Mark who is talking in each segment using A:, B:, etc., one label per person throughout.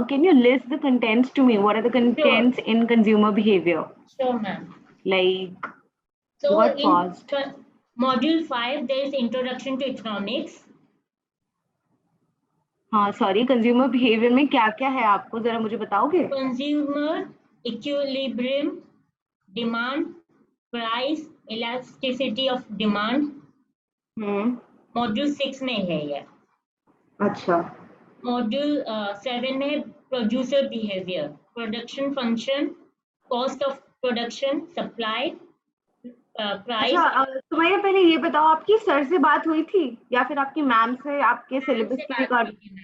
A: can you list the contents to me? What are the contents in consumer behavior?
B: Sure, ma'am.
A: Like,
B: So
A: you got
B: in
A: paused.
B: module 5, there is introduction to economics.
A: हाँ sorry, consumer behaviour में क्या क्या है आपको जरा मुझे बताओगे?
B: Consumer equilibrium, demand, price, elasticity of demand. Module 6 में है ये.
A: अच्छा.
B: मॉड्यूल 7 में producer behaviour, production function, cost of production, supply, price.
A: अच्छा, तो भैया पहले ये बताओ, आपकी सर से बात हुई थी या फिर आपकी मैम से आपके सिलेबस के रिगार्डिंग?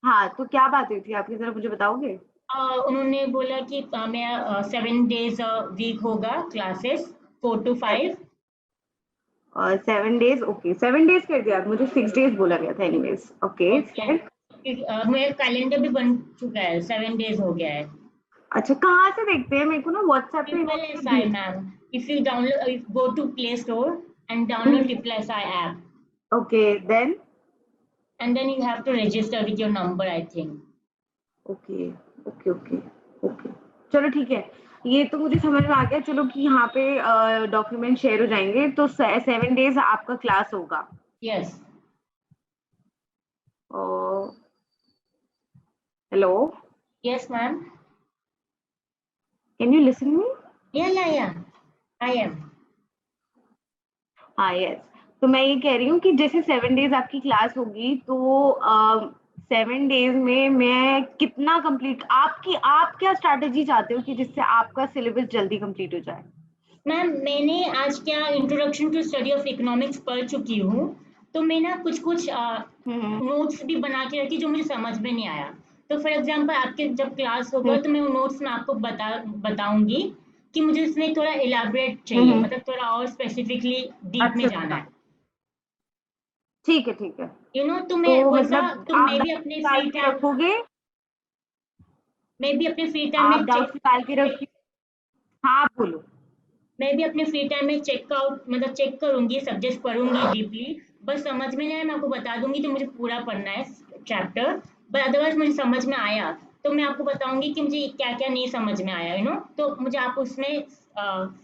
A: हाँ, तो क्या बात हुई थी आपकी, जरा मुझे बताओगे?
B: उन्होंने बोला कि मैं 7 days वीक होगा classes 4 to 5.
A: 7 days, okay. 7 days कर दिया, मुझे 6 days बोला गया था एनीवेज. ओके.
B: मेरा कैलेंडर भी बन चुका है, 7 days हो गया है.
A: अच्छा, कहाँ से देखते हैं? मेरे को ना व्हाट्सएप पे
B: TripleSI ma'am. If you download, go to Play Store and download TripleSI app.
A: Okay, then?
B: And then you have to register with your number, I think.
A: Okay. चलो ठीक है, ये तो मुझे समझ में आ गया. चलो कि यहाँ पे डॉक्यूमेंट शेयर हो जाएंगे, तो 7 days आपका क्लास होगा.
B: Yes.
A: Hello?
B: Yes, ma'am.
A: Can you listen me?
B: Yeah. I am.
A: हाँ, yes. तो मैं ये कह रही हूँ कि जैसे 7 days आपकी क्लास होगी, तो 7 days में मैं कितना कंप्लीट, आप क्या स्ट्रैटेजी चाहते हो कि जिससे आपका सिलेबस जल्दी कंप्लीट हो जाए?
B: मैम, मैंने आज क्या introduction to study of economics पढ़ चुकी हूँ, तो मैं ना कुछ नोट्स भी बना के रखी जो मुझे समझ में नहीं आया. तो फॉर एग्जांपल आपके जब क्लास होगा तो मैं वो नोट्स में आपको बताऊंगी कि मुझे इसमें थोड़ा इलैबोरेट चाहिए, मतलब थोड़ा और स्पेसिफिकली डीप में जाना है.
A: ठीक है.
B: तो मैं वैसा, तो
A: मैं भी अपने फ्री टाइम रखोगे,
B: मैं भी अपने फ्री टाइम में
A: डाउट निकाल के रखिए. हाँ, बोलो.
B: मैं भी अपने फ्री टाइम में चेक करूंगी, सब्जेक्ट पढ़ूंगी डीपली. बस समझ में नहीं आया, मैं आपको बता दूंगी कि मुझे पूरा पढ़ना है चैप्टर. बट अदरवाइज मुझे समझ में आया तो मैं आपको बताऊंगी कि मुझे क्या क्या नहीं समझ में आया, तो मुझे आप उसमें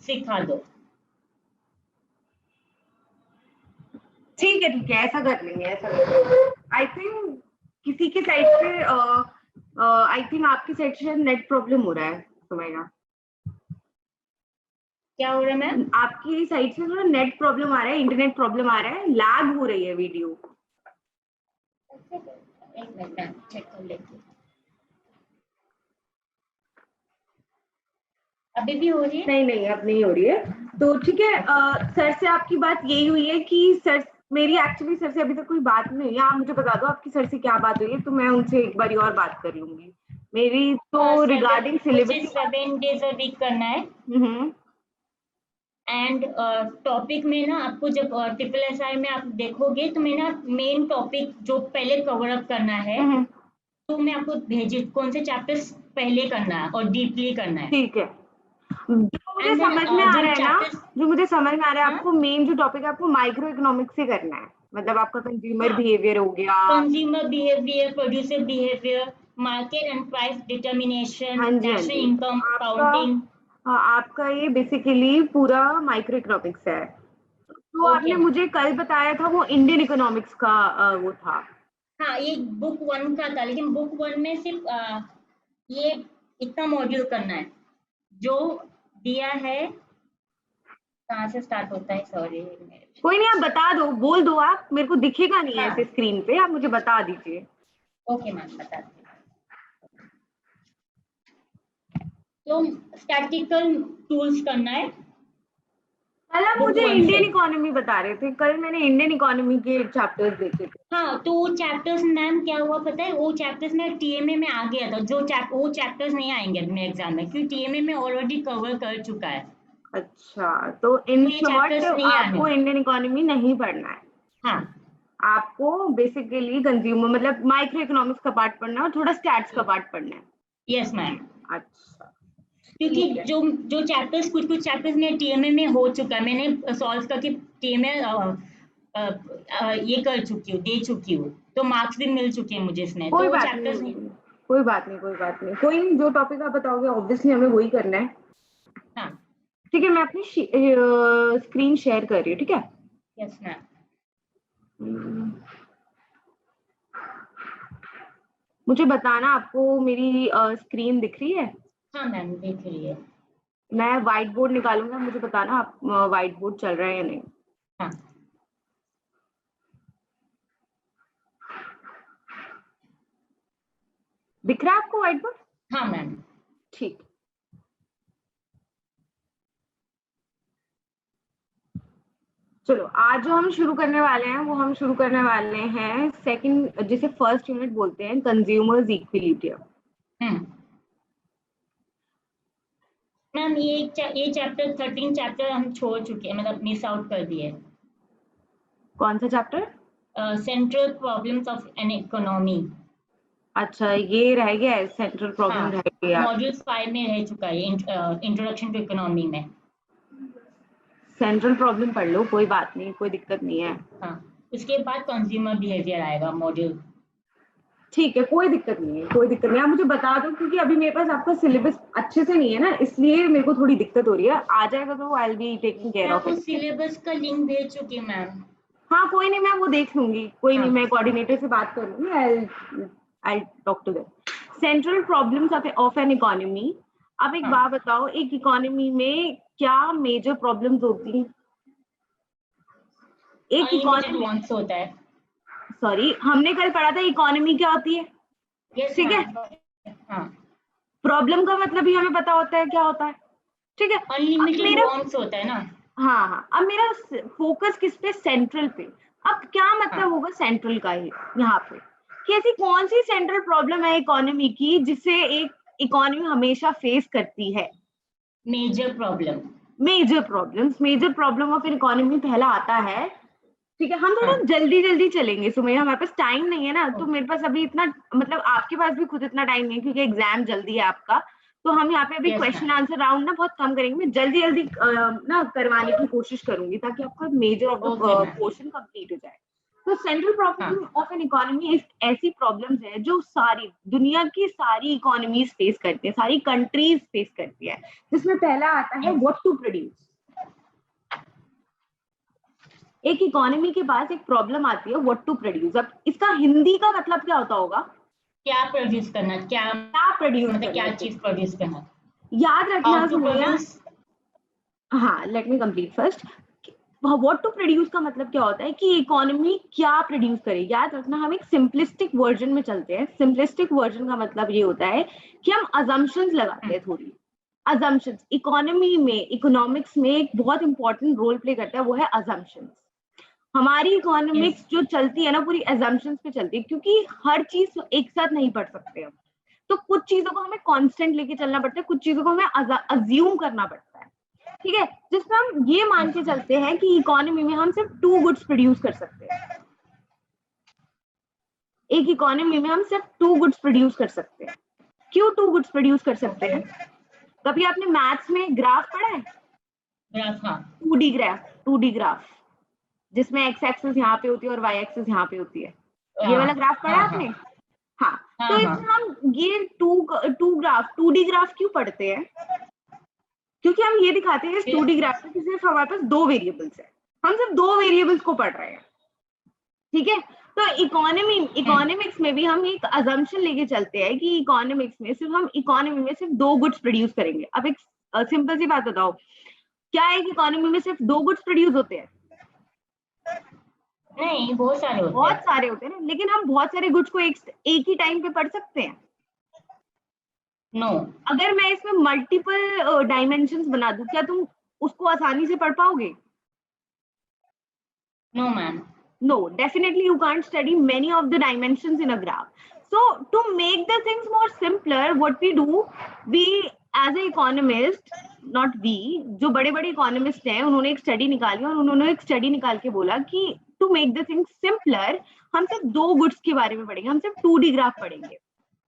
B: सिखा दो.
A: ठीक है, ऐसा कर लेंगे. आई थिंक किसी के साइड से आई थिंक आपकी साइड से नेट प्रॉब्लम हो रहा है सुमैया.
B: क्या हो रहा है मैम?
A: आपकी साइड से थोड़ा नेट प्रॉब्लम आ रहा है, इंटरनेट प्रॉब्लम आ रहा है, लैग हो रही है वीडियो.
B: एक मिनट मैम, चेक कर लेती हूँ. अभी भी हो रही है?
A: नहीं, अब नहीं हो रही है. तो ठीक है, सर से आपकी बात यही हुई है कि सर, मेरी एक्चुअली सर से अभी तक कोई बात नहीं है. आप मुझे बता दो आपकी सर से क्या बात हुई है, तो मैं उनसे एक बार और बात कर लूंगी. मेरी तो regarding syllabus
B: 7 days a week करना है. एंड टॉपिक में ना आपको जब TripleSI में आप देखोगे तो मैं ना मेन टॉपिक जो पहले कवर अप करना है, तो मैं आपको भेजी कौन से चैप्टर्स पहले करना है और डीपली करना है.
A: ठीक है. जो मुझे समझ में आ रहा है, आपको मेन जो टॉपिक है आपको माइक्रो इकोनॉमिक्स से करना है. मतलब आपका कंज्यूमर बिहेवियर हो गया,
B: consumer behaviour, producer behaviour, market and price determination, national income counting.
A: आपका ये बेसिकली पूरा माइक्रो इकोनॉमिक्स है. तो आपने मुझे कल बताया था वो इंडियन इकोनॉमिक्स का वो था.
B: हाँ, ये बुक 1 का था, लेकिन बुक 1 में सिर्फ ये इतना मॉड्यूल करना है जो दिया है. कहाँ से स्टार्ट होता है? सॉरी,
A: कोई नहीं, आप बता दो, बोल दो. आप, मेरे को दिखेगा नहीं है ऐसे स्क्रीन पे, आप मुझे बता दीजिए.
B: ओके मैम, बता दीजिए. तो स्टैटिस्टिकल टूल्स करना है.
A: कल आप मुझे इंडियन इकोनॉमी बता रहे थे, कल मैंने इंडियन इकोनॉमी के चैप्टर्स देखे थे.
B: हाँ, तो वो चैप्टर्स मैम क्या हुआ पता है, वो चैप्टर्स में TMA में आ गया था. वो चैप्टर्स नहीं आएंगे अपने एग्जाम में, क्योंकि TMA में ऑलरेडी कवर कर चुका है.
A: अच्छा, तो इन शॉर्ट आपको इंडियन इकोनॉमी नहीं पढ़ना है.
B: हाँ,
A: आपको बेसिकली कंज्यूमर मतलब माइक्रो इकोनॉमिक्स का पार्ट पढ़ना है और थोड़ा स्टैट्स का पार्ट पढ़ना है.
B: Yes ma'am.
A: अच्छा,
B: क्योंकि जो चैप्टर्स कुछ चैप्टर्स में TMA में हो चुका है, मैंने सॉल्व करके TMA ये कर चुकी हूँ, दे चुकी हूँ, तो मार्क्स भी मिल चुके हैं मुझे इसमें.
A: कोई
B: तो
A: बात
B: चैप्टर्स
A: नहीं, कोई बात नहीं, कोई बात नहीं, कोई नहीं, जो टॉपिक आप बताओगे ऑब्वियसली हमें वही करना है।
B: हाँ
A: ठीक है, मैं अपनी स्क्रीन शेयर कर रही हूँ, ठीक है?
B: Yes ma'am.
A: मुझे बताना आपको मेरी स्क्रीन दिख रही है?
B: हाँ मैम देख रही है।
A: मैं व्हाइट बोर्ड निकालूंगा, मुझे बताना आप व्हाइट बोर्ड चल रहा है या नहीं।
B: हाँ
A: दिख रहा है आपको व्हाइट बोर्ड?
B: हाँ मैम।
A: ठीक, चलो आज जो हम शुरू करने वाले हैं वो हम शुरू करने वाले हैं सेकंड, जिसे फर्स्ट यूनिट बोलते हैं, कंज्यूमर्स इक्विलिब्रियम।
B: मैम ये चैप्टर 13 चैप्टर हम छोड़ चुके हैं, मतलब मिस आउट कर दिए।
A: कौन सा chapter?
B: Central problems of an economy.
A: अच्छा, ये रह गया है, सेंट्रल प्रॉब्लम
B: हाँ
A: रह गया।
B: मॉड्यूल 5 में रह चुका है, इंट्रोडक्शन टू इकोनॉमी में।
A: सेंट्रल प्रॉब्लम पढ़ लो, कोई बात नहीं, कोई दिक्कत नहीं है।
B: हाँ उसके बाद कंज्यूमर बिहेवियर आएगा मॉड्यूल।
A: ठीक है, कोई दिक्कत नहीं है, कोई दिक्कत नहीं, आप मुझे बता दो, क्योंकि अभी मेरे पास आपका सिलेबस अच्छे से नहीं है ना, इसलिए मेरे को थोड़ी दिक्कत हो रही है। आ जाएगा तो I will be taking care of
B: मैं
A: इट।
B: आपको सिलेबस का लिंक भेज चुकी हूँ मैम।
A: हाँ कोई नहीं, मैं वो देख लूंगी, कोई
B: हाँ।
A: नहीं, मैं कोऑर्डिनेटर से बात करूंगी, I talk to them. Central problems of an economy. अब एक बात बताओ, एक इकोनॉमी में क्या मेजर प्रॉब्लम्स होती हैं? एक इकोनॉमी
B: वांट्स होता है।
A: सॉरी, हमने कल पढ़ा था इकोनॉमी क्या होती है, ठीक है?
B: हाँ
A: प्रॉब्लम का मतलब भी हमें पता होता है क्या होता है, ठीक है?
B: अनलिमिटेड वांट्स होता है ना।
A: हाँ हाँ, अब मेरा फोकस किस पे? सेंट्रल पे। अब क्या मतलब होगा सेंट्रल का यहाँ पे, कि ऐसी कौन सी सेंट्रल प्रॉब्लम है इकोनॉमी की जिसे एक इकोनॉमी हमेशा फेस करती है?
B: मेजर
A: प्रॉब्लम ऑफ इकोनॉमी पहला आता है, ठीक है? हम थोड़ा जल्दी चलेंगे सुमैया, हमारे पास टाइम नहीं है ना, तो मेरे पास अभी इतना, मतलब आपके पास भी खुद इतना टाइम नहीं है क्योंकि एग्जाम जल्दी है आपका, तो हम यहाँ पे अभी क्वेश्चन आंसर राउंड ना बहुत कम करेंगे, मैं जल्दी ना करवाने की कोशिश करूंगी ताकि आपका measure of the portion complete हो जाए। तो central problem of an economy ऐसी प्रॉब्लम्स है जो सारी दुनिया की सारी इकोनॉमीज फेस करती है, सारी कंट्रीज फेस करती है, जिसमें पहला आता है व्हाट टू प्रोड्यूस। एक इकोनॉमी के पास एक प्रॉब्लम आती है व्हाट टू प्रोड्यूस। अब इसका हिंदी का मतलब क्या होता होगा?
B: क्या प्रोड्यूस करना, क्या
A: प्रोड्यूस,
B: मतलब क्या चीज प्रोड्यूस करना,
A: याद रखना सुनिए।
B: प्रोड्यूस।
A: हाँ, let me complete first. What to produce का मतलब क्या होता है कि इकोनॉमी क्या प्रोड्यूस करे। याद रखना, हम एक सिंपलिस्टिक वर्जन में चलते हैं। सिंपलिस्टिक वर्जन का मतलब ये होता है कि हम अजम्पशंस लगाते हैं, थोड़ी अजम्पशंस। इकोनॉमी में, इकोनॉमिक्स में एक बहुत इंपॉर्टेंट रोल प्ले करता है, वो है अजम्पशंस। हमारी इकोनॉमिक्स जो चलती है ना, पूरी अजम्पशंस पे चलती है, क्योंकि हर चीज एक साथ नहीं पढ़ सकते हम, तो कुछ चीजों को हमें कांस्टेंट लेके चलना पड़ता है, कुछ चीजों को हमें अज्यूम करना पड़ता है, ठीक है? जिसमें हम ये मान के चलते हैं कि इकोनॉमी में हम सिर्फ 2 गुड्स प्रोड्यूस कर सकते हैं। एक इकोनॉमी में हम सिर्फ 2 गुड्स प्रोड्यूस कर सकते हैं। क्यों 2 गुड्स प्रोड्यूस कर सकते हैं? कभी आपने मैथ्स में ग्राफ पढ़ा है?
B: ग्राफ, हाँ।
A: 2D ग्राफ, जिसमें एक्स एक्सिस यहाँ पे होती है और वाई एक्सिस यहाँ पे होती है, ये वाला ग्राफ पढ़ा आपने? हाँ, तो इसमें हम ये 2D ग्राफ क्यों पढ़ते हैं? क्योंकि हम ये दिखाते हैं इस 2D ग्राफ में कि सिर्फ हमारे पास 2 वेरिएबल्स है, हम सिर्फ 2 वेरिएबल्स को पढ़ रहे हैं, ठीक है? तो इकोनॉमिक्स में भी हम एक अजम्पशन लेके चलते हैं कि इकोनॉमिक्स में सिर्फ हम इकोनॉमी में सिर्फ 2 गुड्स प्रोड्यूस करेंगे। अब एक सिंपल सी बात बताओ, क्या एक इकोनॉमी में सिर्फ 2 गुड्स प्रोड्यूस होते हैं?
B: नहीं, बहुत सारे
A: होते हैं ना, लेकिन हम बहुत सारे गुड्स को एक ही टाइम पे पढ़ सकते हैं?
B: नो।
A: अगर मैं इसमें मल्टीपल डायमेंशंस बना दूं, क्या तुम उसको आसानी से पढ़ पाओगे?
B: No ma'am.
A: No, definitely you can't study many of the dimensions in a graph. So to make the things more simpler, what we do, we as a economist, not we, जो बड़े-बड़े इकोनॉमिस्ट हैं, उन्होंने एक study निकाली और उन्होंने एक study निकाल के बोला कि to make the things simpler, हम सिर्फ 2 गुड्स के बारे में पढ़ेंगे, हम सिर्फ 2D ग्राफ पढ़ेंगे,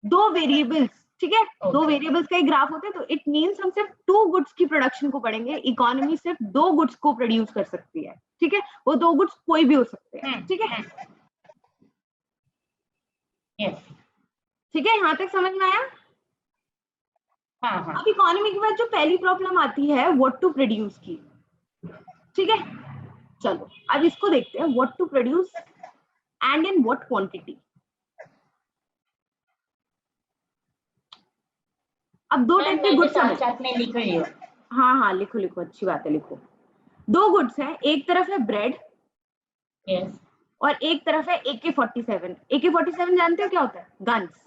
A: 2 वेरिएबल्स, ठीक है? 2 वेरिएबल्स का एक ग्राफ होता है, तो इट मींस हम सिर्फ 2 गुड्स की प्रोडक्शन को पढ़ेंगे। इकोनॉमी सिर्फ 2 गुड्स को प्रोड्यूस कर सकती है, ठीक है? वो 2 गुड्स कोई भी हो सकते हैं, ठीक है?
B: यस।
A: ठीक है, यहाँ तक समझ में आया?
B: हाँ हाँ।
A: अब इकोनॉमी के बाद जो पहली प्रॉब्लम आती है व्हाट टू प्रोड्यूस की, ठीक है। चलो अब इसको देखते हैं, what to produce and in what quantity. अब दो टाइप के
B: मैं
A: गुड्स
B: साथ साथ में लिख रही हूँ।
A: हाँ हाँ लिखो लिखो, अच्छी बात है, लिखो। दो गुड्स हैं, एक तरफ है ब्रेड
B: यस।
A: और एक तरफ है AK-47। AK-47 जानते हो क्या होता है? गन्स।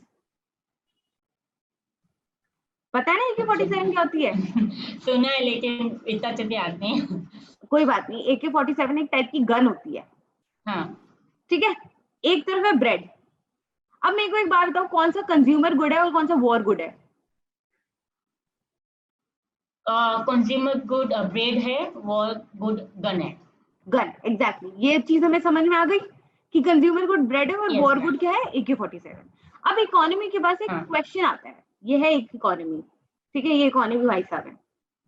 A: पता है ना AK-47 क्या होती है?
B: सुना है लेकिन इतना अच्छे से याद नहीं।
A: कोई बात नहीं, AK-47 एक टाइप की गन होती है।
B: हाँ
A: ठीक है, एक तरफ है ब्रेड। अब मेरे को एक बात बताओ, कौन सा कंज्यूमर गुड है और कौन सा वॉर गुड है?
B: कंज्यूमर गुड ब्रेड है, वॉर गुड गन है।
A: Gun, exactly. ये चीज हमें समझ में आ गई कि कंज्यूमर गुड ब्रेड है और
B: यस
A: वॉर
B: मैम।
A: गुड क्या है? AK-47। अब इकोनॉमी के पास एक
B: हाँ
A: क्वेश्चन आता है, ये है एक इकोनॉमी, ठीक है, ये इकोनॉमी भाई साहब है,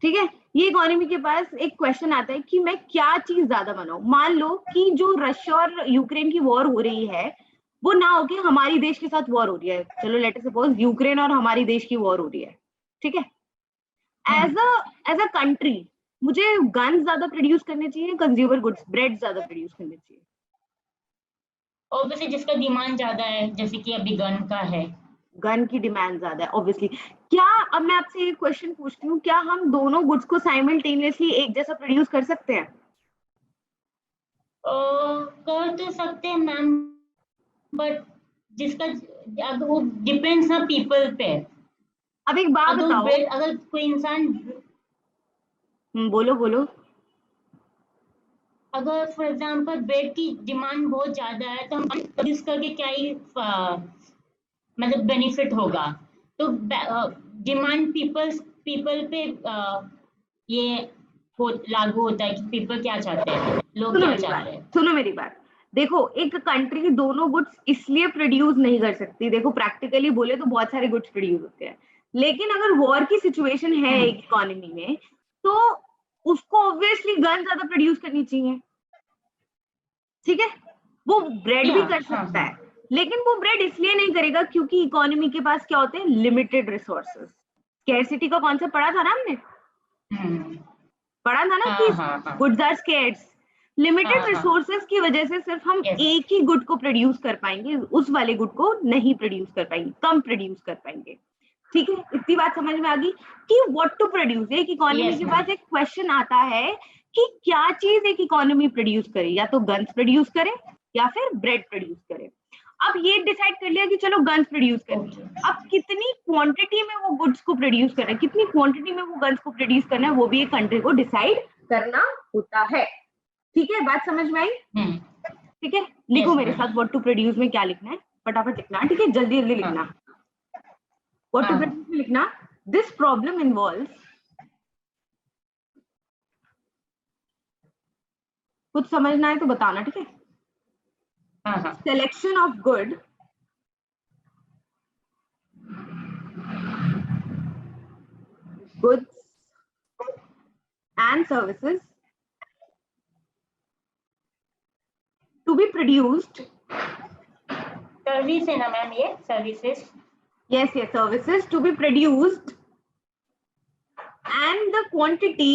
A: ठीक है। ये इकोनॉमी के पास एक क्वेश्चन आता है कि मैं क्या चीज ज्यादा बनाऊं। मान लो कि जो रशिया और यूक्रेन की वॉर हो रही है वो ना होके हमारी देश के साथ वॉर हो रही है। चलो लेट अस सपोज यूक्रेन और हमारी देश की वॉर हो रही है, ठीक है। एज अ कंट्री मुझे गन्स ज्यादा प्रोड्यूस करने चाहिए, कंज्यूमर गुड्स ब्रेड ज्यादा प्रोड्यूस करने चाहिए?
B: ऑब्वियसली जिसका डिमांड ज्यादा है, जैसे कि अभी गन का है।
A: गन की डिमांड ज्यादा है ऑब्वियसली। क्या, अब मैं आपसे एक क्वेश्चन पूछती हूँ, क्या हम दोनों गुड्स को साइमल्टेनियसली एक जैसा प्रोड्यूस कर सकते हैं?
B: कर तो सकते हैं मैम, बट जिसका अब वो डिपेंड्स ना पीपल पे।
A: अब एक बात बताओ।
B: अगर कोई इंसान,
A: बोलो बोलो।
B: अगर फॉर एग्जांपल ब्रेड की डिमांड बहुत ज्यादा है तो हम प्रोड्यूस करके क्या ही मतलब बेनिफिट होगा। तो डिमांड पीपल पे ये लागू होता है कि पीपल क्या चाहते हैं, लोग क्या चाहते हैं।
A: सुनो मेरी बात। देखो, एक कंट्री दोनों गुड्स इसलिए प्रोड्यूस नहीं कर सकती, देखो प्रैक्टिकली बोले तो बहुत सारे गुड्स प्रोड्यूस होते हैं, लेकिन अगर वॉर की सिचुएशन है एक इकोनॉमी में तो उसको ऑब्वियसली गन ज्यादा प्रोड्यूस करनी चाहिए, ठीक है। वो ब्रेड भी कर सकता है, लेकिन वो ब्रेड इसलिए नहीं करेगा क्योंकि इकोनॉमी के पास क्या होते हैं? Limited resources. स्कैरसिटी का कॉन्सेप्ट पढ़ा था ना हमने, पढ़ा था ना कि goods are scarce. Limited resources की वजह से सिर्फ हम एक ही गुड को प्रोड्यूस कर पाएंगे, उस वाले गुड को नहीं प्रोड्यूस कर पाएंगे, कम प्रोड्यूस कर पाएंगे, ठीक है। इतनी बात समझ में आ गई कि व्हाट टू प्रोड्यूस। एक इकोनॉमी के पास एक क्वेश्चन आता है कि क्या चीज एक इकोनॉमी प्रोड्यूस करे, या तो गन्स प्रोड्यूस करे या फिर ब्रेड प्रोड्यूस करे। अब ये डिसाइड कर लिया कि चलो गन्स प्रोड्यूस करें, अब कितनी क्वांटिटी में वो गुड्स को प्रोड्यूस करना है, कितनी क्वांटिटी में वो गन्स को प्रोड्यूस करना है, वो भी एक कंट्री को डिसाइड करना होता है, ठीक है। बात समझ में आई? ठीक है, लिखो मेरे साथ व्हाट टू प्रोड्यूस में क्या लिखना है, फटाफट लिखना, ठीक है, जल्दी जल्दी लिखना। व्हाट टू प्रोड्यूस में लिखना, दिस प्रॉब्लम इन्वॉल्व्स, कुछ समझना है तो बताना, ठीक है। Selection of good goods and services to be produced.
B: Service है ना मैम, ये services?
A: Yes, yes, services to be produced and the quantity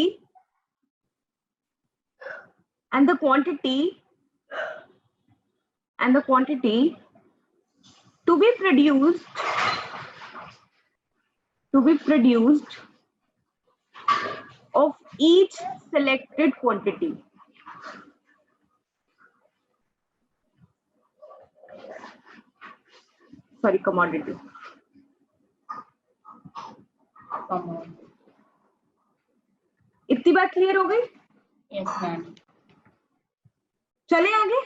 A: to be produced of each selected quantity. Sorry, commodity. इतनी बात क्लियर हो गई?
B: Yes ma'am.
A: चले आगे।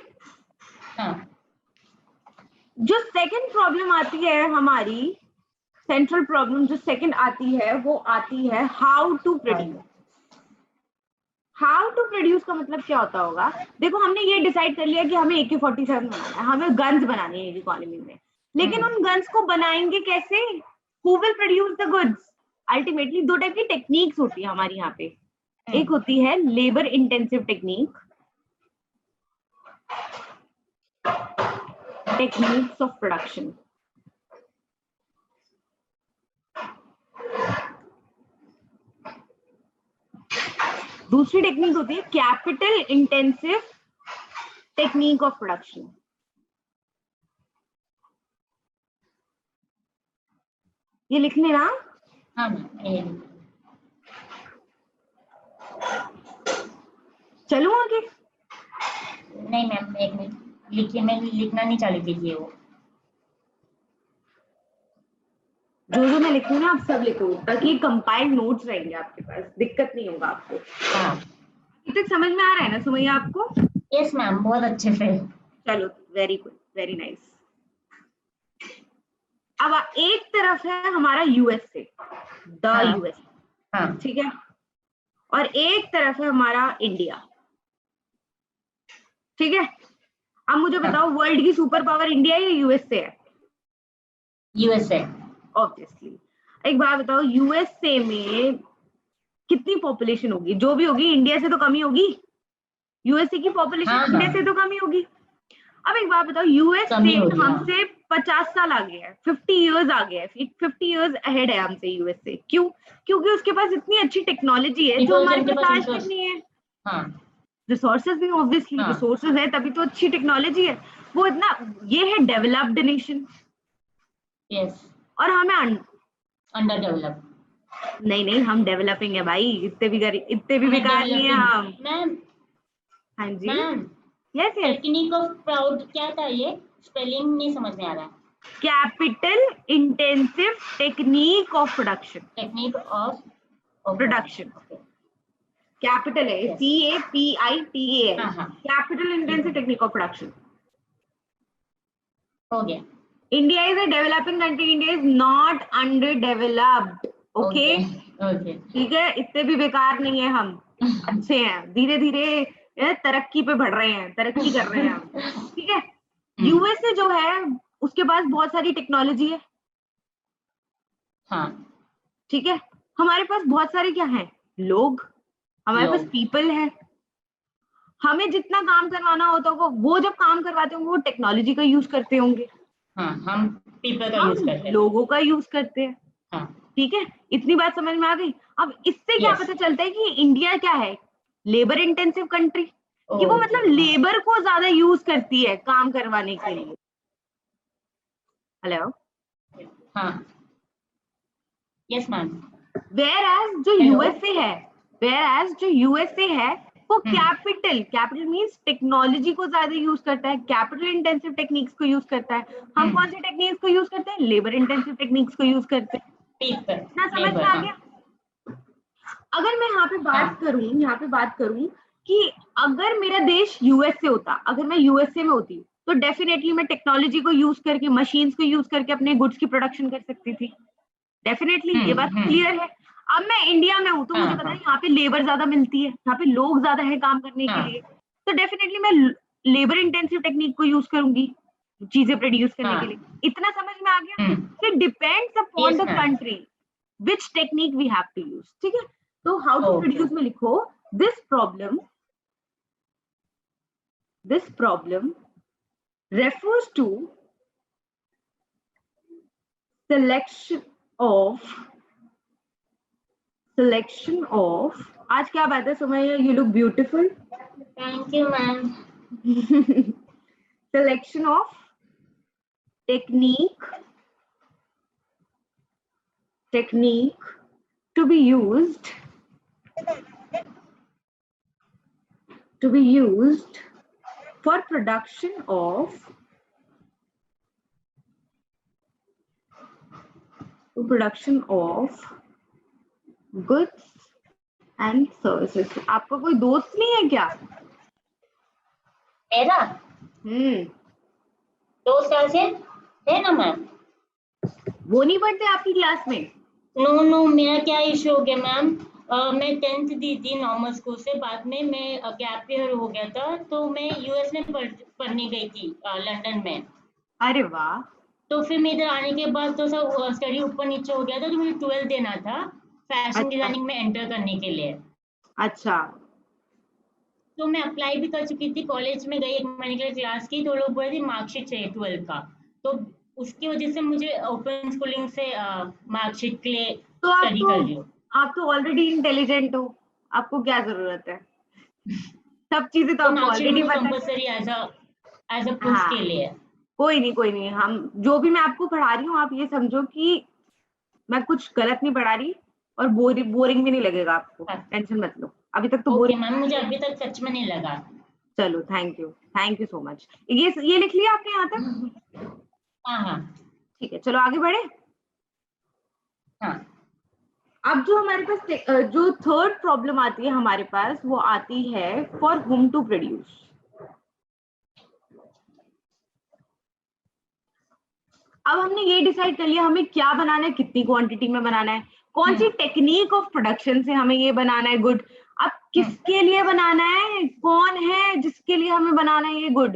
A: जो सेकंड प्रॉब्लम आती है हमारी, सेंट्रल प्रॉब्लम जो सेकंड आती है वो आती है how to produce. How to produce का मतलब क्या होता होगा? देखो, हमने ये डिसाइड कर लिया कि हमें AK-47 बनाना है, हमें गन्स बनानी है इकोनॉमी में, लेकिन उन गन्स को बनाएंगे कैसे? Who will produce the goods? Ultimately दो टाइप की टेक्निक्स होती है हमारी यहाँ पे। एक होती है labour intensive technique, techniques of production, दूसरी टेक्निक होती है capital intensive technique of production. ये लिख लेना।
B: हाँ मैम,
A: चलूं आगे?
B: नहीं मैम, एक मिनट लिखिए, मैं लिखना नहीं चाह रही थी वो।
A: जो मैं लिखूँ ना आप सब लिखो, ताकि कंपाइल्ड नोट्स रहेंगे आपके पास, दिक्कत नहीं होगा आपको।
B: हाँ,
A: अभी तक समझ में आ रहा है ना सुमैया आपको?
B: यस मैम, बहुत अच्छे से।
A: चलो, वेरी गुड, वेरी नाइस। अब एक तरफ है हमारा यूएसए, द यूएसए,
B: हाँ,
A: ठीक है, और एक तरफ है हमारा इंडिया, ठीक है। अब मुझे बताओ, वर्ल्ड की सुपर पावर इंडिया या यूएसए है?
B: यूएसए।
A: ऑब्वियसली। एक बात बताओ, यूएसए में कितनी पॉपुलेशन होगी? जो भी होगी इंडिया से तो कम ही होगी। यूएसए की पॉपुलेशन
B: हाँ,
A: इंडिया से तो कम ही होगी। अब एक बात बताओ, यूएसए हमसे 50 साल आगे है, 50 इयर्स आगे है, 50 इयर्स अहेड है हमसे यूएसए। क्यों? क्योंकि उसके पास इतनी अच्छी टेक्नोलॉजी है जो हमारे पास आज तक नहीं है।
B: हाँ,
A: रिसोर्सेज भी, ऑब्वियसली रिसोर्सेज है तभी तो अच्छी टेक्नोलॉजी है। वो इतना, ये है डेवलप्ड नेशन।
B: यस।
A: और हमें
B: अंडर डेवलप।
A: नहीं, हम डेवलपिंग है भाई, इतने भी बेकार नहीं है हम।
B: मैम,
A: हाँ जी,
B: ma'am,
A: yes yes.
B: Technique of proud क्या था? ये स्पेलिंग नहीं समझ में आ रहा है।
A: Capital intensive technique of production.
B: Technique of
A: production, capital है, CAPITAL, capital intensive technique of production.
B: हो गया।
A: India is a developing country, India is not under developed. Okay, ठीक है, इतने भी बेकार नहीं है हम, अच्छे हैं, धीरे धीरे तरक्की पे बढ़ रहे हैं, तरक्की कर रहे हैं हम, ठीक है। यूएसए जो है उसके पास बहुत सारी टेक्नोलॉजी है,
B: हाँ,
A: ठीक है। हमारे पास बहुत सारे क्या हैं? लोग, हमारे पास पीपल है। हमें जितना काम करवाना होता होगा, वो जब काम करवाते होंगे वो टेक्नोलॉजी का यूज करते होंगे।
B: हाँ, हम पीपल का यूज करते हैं,
A: लोगों का यूज करते हैं।
B: हाँ,
A: ठीक है, इतनी बात समझ में आ गई। अब इससे क्या पता चलता है कि इंडिया क्या है? लेबर इंटेंसिव कंट्री, कि वो मतलब लेबर को ज्यादा यूज करती है काम करवाने के लिए। हेलो,
B: हाँ, यस मैम।
A: वेयर एज जो यूएसए है वो कैपिटल मींस टेक्नोलॉजी को ज्यादा यूज करता है, कैपिटल इंटेंसिव टेक्निक्स को यूज करता है। हम कौन सी टेक्निक्स को यूज करते हैं? लेबर इंटेंसिव टेक्निक्स को यूज करते हैं। ना समझ में आ गया? अगर मैं यहाँ पे बात करूं कि अगर मेरा देश यूएसए होता, अगर मैं यूएसए में होती तो डेफिनेटली मैं टेक्नोलॉजी को यूज करके, मशीन्स को यूज करके अपने गुड्स की प्रोडक्शन कर सकती थी, डेफिनेटली, ये बात क्लियर है। अब मैं इंडिया में हूँ तो मुझे पता है यहाँ पे लेबर ज्यादा मिलती है, यहाँ पे लोग ज्यादा है काम करने के लिए, तो डेफिनेटली मैं लेबर इंटेंसिव टेक्निक को यूज करूंगी चीजें प्रोड्यूस करने के लिए। इतना समझ में आ गया? It depends upon the country which technique we have to use, ठीक है। तो हाउ टू प्रोड्यूस में लिखो, this problem refers to selection of आज क्या बात है Sumaiya? You look beautiful,
B: thank you ma'am.
A: selection of technique to be used for production of goods and services। आपका कोई दोस्त नहीं है क्या?
B: मेरा दोस्त कैसे है ना मैम?
A: वो नहीं पढ़ते आपकी क्लास में?
B: नो, मेरा क्या इशू हो गया मैम, मैं 10th दी थी नॉर्मल स्कूल से, बाद में मैं गैप ईयर हो गया था, तो मैं यूएस में पढ़ने गई थी लंदन में।
A: अरे वाह।
B: तो फिर मैं इधर आने के बाद तो सब स्टडी ऊपर नीचे हो गया था, तो मुझे 12 देना था फैशन डिजाइनिंग में एंटर करने के लिए।
A: अच्छा,
B: तो मैं अप्लाई भी कर चुकी थी, कॉलेज में गई, 1 महीने के लिए क्लास की, तो लोग बोले थे मार्कशीट चाहिए 12 का, तो उसकी वजह से मुझे ओपन स्कूलिंग से मार्कशीट के लिए स्टडी कर रही हूँ।
A: आप तो ऑलरेडी इंटेलिजेंट हो, आपको क्या जरूरत है? सब चीजें तो आपको ऑलरेडी पता है।
B: कंपल्सरी एज अ प्रूफ
A: हाँ,
B: के लिए।
A: कोई नहीं, हम जो भी मैं आपको पढ़ा रही हूँ आप ये समझो कि मैं कुछ गलत नहीं पढ़ा रही, और बोरिंग भी नहीं लगेगा आपको, टेंशन मत लो। अभी तक तो
B: ओके
A: बोरिंग।
B: मैम, मुझे अभी तक सच में नहीं लगा।
A: चलो, थैंक यू सो मच। ये लिख लिया आपने यहाँ तक?
B: हाँ हाँ
A: ठीक है, चलो आगे बढ़े।
B: हाँ।
A: अब जो हमारे पास जो थर्ड प्रॉब्लम आती है हमारे पास, वो आती है फॉर whom टू प्रोड्यूस। अब हमने ये डिसाइड कर लिया हमें क्या बनाना है, कितनी क्वांटिटी में बनाना है, कौन सी टेक्निक ऑफ प्रोडक्शन से हमें ये बनाना है गुड। अब किसके लिए बनाना है, कौन है जिसके लिए हमें बनाना है ये गुड।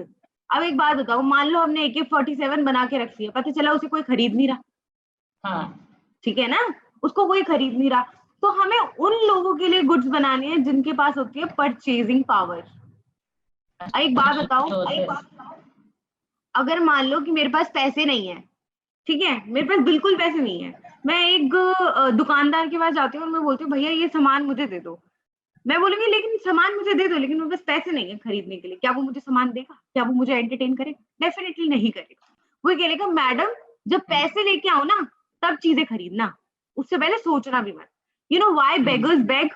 A: अब एक बात बताओ, मान लो हमने AK-47 बना के रख दिया, पता चला उसे कोई खरीद नहीं रहा,
B: हाँ
A: ठीक है ना, उसको कोई खरीद नहीं रहा, तो हमें उन लोगों के लिए गुड्स बनाने हैं जिनके पास होती है परचेजिंग पावर। एक बात बताओ, अगर मान लो कि मेरे पास पैसे नहीं है, ठीक है, मेरे पास बिल्कुल पैसे नहीं है, मैं एक दुकानदार के पास जाती हूँ और मैं बोलती हूँ भैया ये सामान मुझे दे दो। मैं बोलूंगी लेकिन सामान मुझे दे दो, लेकिन मेरे पास पैसे नहीं है खरीदने के लिए। क्या वो मुझे सामान देगा? क्या वो मुझे एंटरटेन करेगा? डेफिनेटली नहीं करेगा। वो कहेगा मैडम जब पैसे लेके आओ ना तब चीजें खरीदना, उससे पहले सोचना भी मत। You know why beggars beg?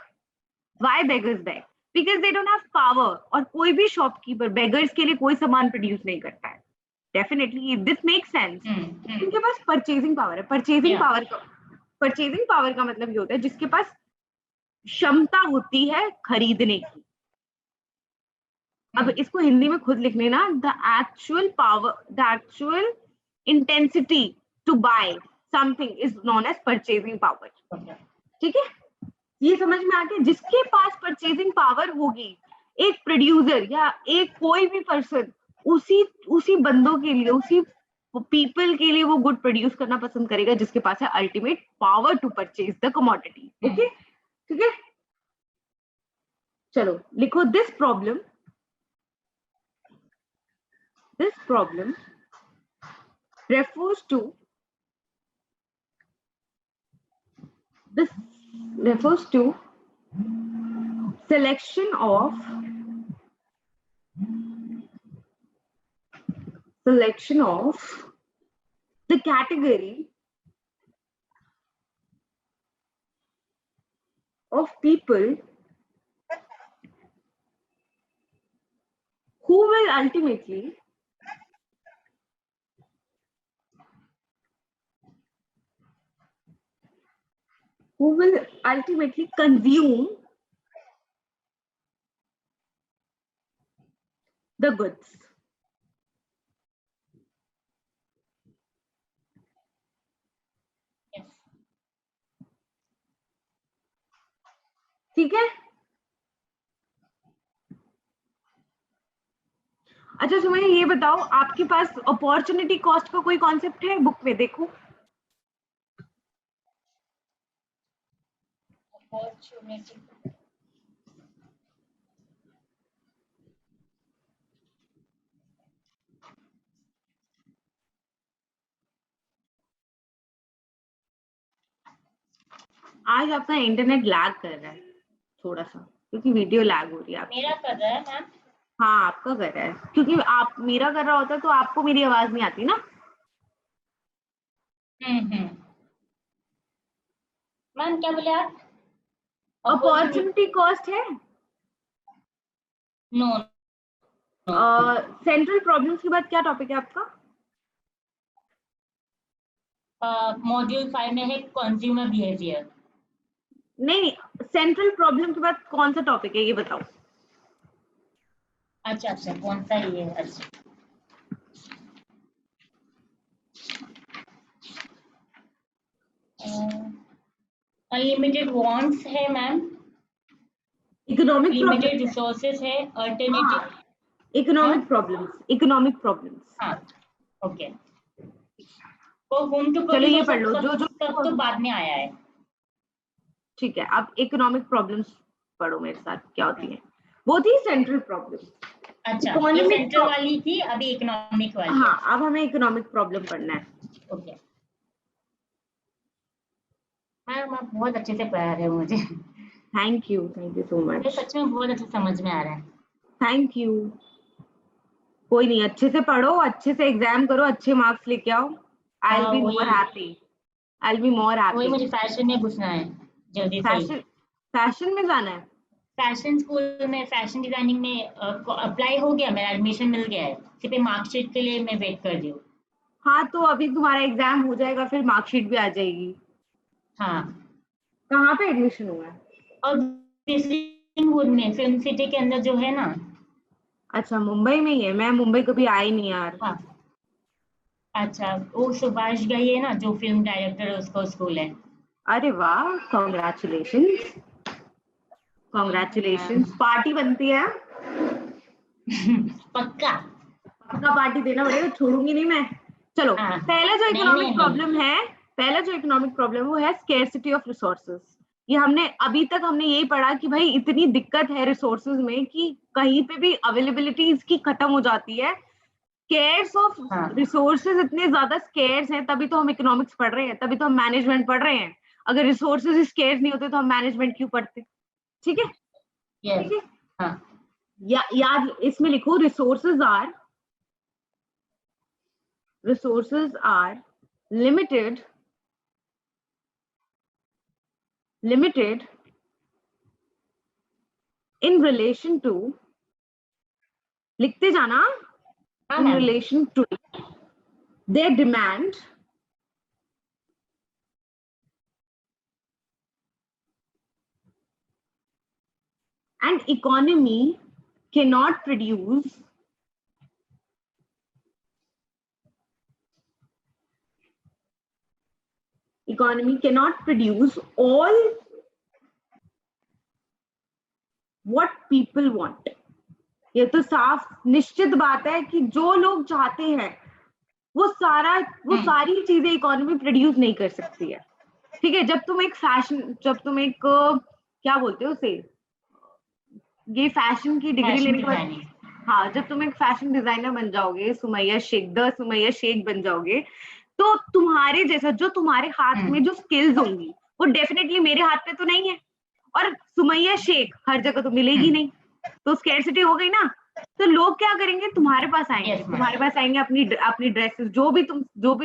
A: Why beggars beg? Because they don't have power. और कोई भी शॉपकीपर बेगर्स के लिए कोई सामान प्रोड्यूस नहीं करता है। Definitely this make sense. उनके पास परचेजिंग पावर है। परचेजिंग पावर का मतलब ये होता है जिसके पास क्षमता होती है खरीदने की। अब इसको हिंदी में खुद लिखने ना, the actual power, the actual intensity to buy something is known as purchasing power. ठीक है, ये समझ में आ गया? जिसके पास परचेजिंग पावर होगी, एक प्रोड्यूसर या एक कोई भी पर्सन उसी बंदों के लिए, उसी पीपल के लिए वो गुड प्रोड्यूस करना पसंद करेगा जिसके पास है ultimate power to purchase the commodity. Okay, ठीक है, चलो लिखो this problem refers to selection of the category of people who will ultimately consume the goods.
B: Yes.
A: ठीक है, अच्छा सुमिया ये बताओ, आपके पास अपॉर्चुनिटी कॉस्ट का कोई कॉन्सेप्ट है बुक में? देखो
B: अपॉर्चुनिटी,
A: आज आपका इंटरनेट लैग कर रहा है थोड़ा सा, क्योंकि वीडियो लैग हो रही है आपकी।
B: मेरा कर रहा है मैम।
A: हाँ आपका कर रहा है, क्योंकि आप मेरा कर रहा होता तो आपको मेरी आवाज नहीं आती ना।
B: मैम क्या बोले आप?
A: अपॉर्चुनिटी कॉस्ट है।
B: नो।
A: सेंट्रल प्रॉब्लम्स के बाद क्या टॉपिक है आपका?
B: मॉड्यूल 5 में है कंज्यूमर बिहेवियर।
A: नहीं, सेंट्रल प्रॉब्लम के बाद कौन सा टॉपिक है ये बताओ।
B: अच्छा अच्छा, कौन सा ये है? अच्छा, अनलिमिटेड वांट्स है मैम,
A: इकोनॉमिक
B: लिमिटेड रिसोर्सेज है, अल्टरनेटिव।
A: Economic problems.
B: हाँ ओके। तो होम टू
A: चलो ये
B: प्रोड्यूस
A: पढ़ लो जो
B: सब तो बाद में आया है।
A: ठीक है, अब इकोनॉमिक प्रॉब्लम्स पढ़ो मेरे साथ, क्या होती है वो थी सेंट्रल प्रॉब्लम।
B: अच्छा, ये सेंट्रल वाली थी, अभी इकोनॉमिक वाली।
A: हाँ, अब हमें इकोनॉमिक प्रॉब्लम पढ़ना है।
B: ओके मैम, आप बहुत अच्छे से पढ़ा रहे हो मुझे।
A: थैंक यू सो
B: ये
A: मच।
B: सच में बहुत अच्छा समझ में आ रहा है।
A: Thank you. कोई नहीं, अच्छे से पढ़ो, अच्छे से एग्जाम करो, अच्छे मार्क्स लेके आओ। आई विल
B: हाँ
A: बी मोर
B: वही
A: happy. I will be more
B: वही
A: हैप्पी।
B: मुझे फैशन में घुसना है जल्दी से ही।
A: फैशन, फैशन में जाना है?
B: फैशन स्कूल में फैशन डिजाइनिंग में अप्लाई हो गया, मेरा एडमिशन मिल गया है, सिर्फ मार्कशीट के लिए मैं वेट कर रही हूँ।
A: हाँ तो अभी तुम्हारा एग्जाम हो जाएगा, फिर मार्कशीट भी आ जाएगी।
B: हाँ
A: कहाँ पे एडमिशन हुआ है?
B: और वुड में फिल्म सिटी के अंदर जो है ना।
A: अच्छा, मुंबई में ही है? मैं मुंबई कभी आई नहीं यार।
B: हाँ अच्छा, वो सुभाष घई है ना जो फिल्म डायरेक्टर है, उसका स्कूल है।
A: अरे वाह, congratulations.
B: Thank you ma'am.
A: Congratulations. Party बनती है?
B: पक्का।
A: पक्का पार्टी देना पड़ेगा, छोड़ूंगी नहीं मैं। चलो,
B: हाँ
A: पहला जो
B: नहीं
A: इकोनॉमिक
B: नहीं नहीं।
A: प्रॉब्लम है, पहला जो इकोनॉमिक प्रॉब्लम है वो है स्केर्सिटी ऑफ रिसोर्सेज। ये हमने अभी तक हमने यही पढ़ा कि भाई इतनी दिक्कत है रिसोर्सेज में कि कहीं पे भी अवेलेबिलिटी इसकी खत्म हो जाती है। स्केर्स ऑफ
B: हाँ
A: रिसोर्सेज इतने ज्यादा स्केर्स हैं, तभी तो हम इकोनॉमिक्स पढ़ रहे हैं, तभी तो हम मैनेजमेंट पढ़ रहे हैं। अगर रिसोर्सेज स्केर्स नहीं होते तो हम मैनेजमेंट क्यों पढ़ते? ठीक है,
B: यस।
A: ठीक है।
B: हाँ
A: याद इसमें लिखो, resources are limited in relation to, लिखते जाना,
B: हाँ
A: in
B: ma'am.
A: relation to their demand and economy cannot produce all what people want। ये तो साफ निश्चित बात है कि जो लोग चाहते हैं वो सारी चीजें इकोनॉमी प्रोड्यूस नहीं कर सकती है। ठीक है, जब तुम एक क्या बोलते हो उसे, ये फैशन की डिग्री
B: फैशन
A: लेने के बाद,
B: डिजाइनिंग।
A: हाँ, जब तुम एक फैशन डिजाइनर बन जाओगे, सुमैया शेख बन जाओगे, तो तुम्हारे जैसा जो तुम्हारे हाथ में जो स्किल्स होंगी वो डेफिनेटली मेरे हाथ में तो नहीं है, और सुमैया शेख हर जगह तो मिलेगी नहीं। तो स्कैरसिटी हो गई ना। तो लोग क्या करेंगे, तुम्हारे पास आएंगे,
B: यस मैम।
A: तुम्हारे पास आएंगे अपनी अपनी ड्रेसेस, जो भी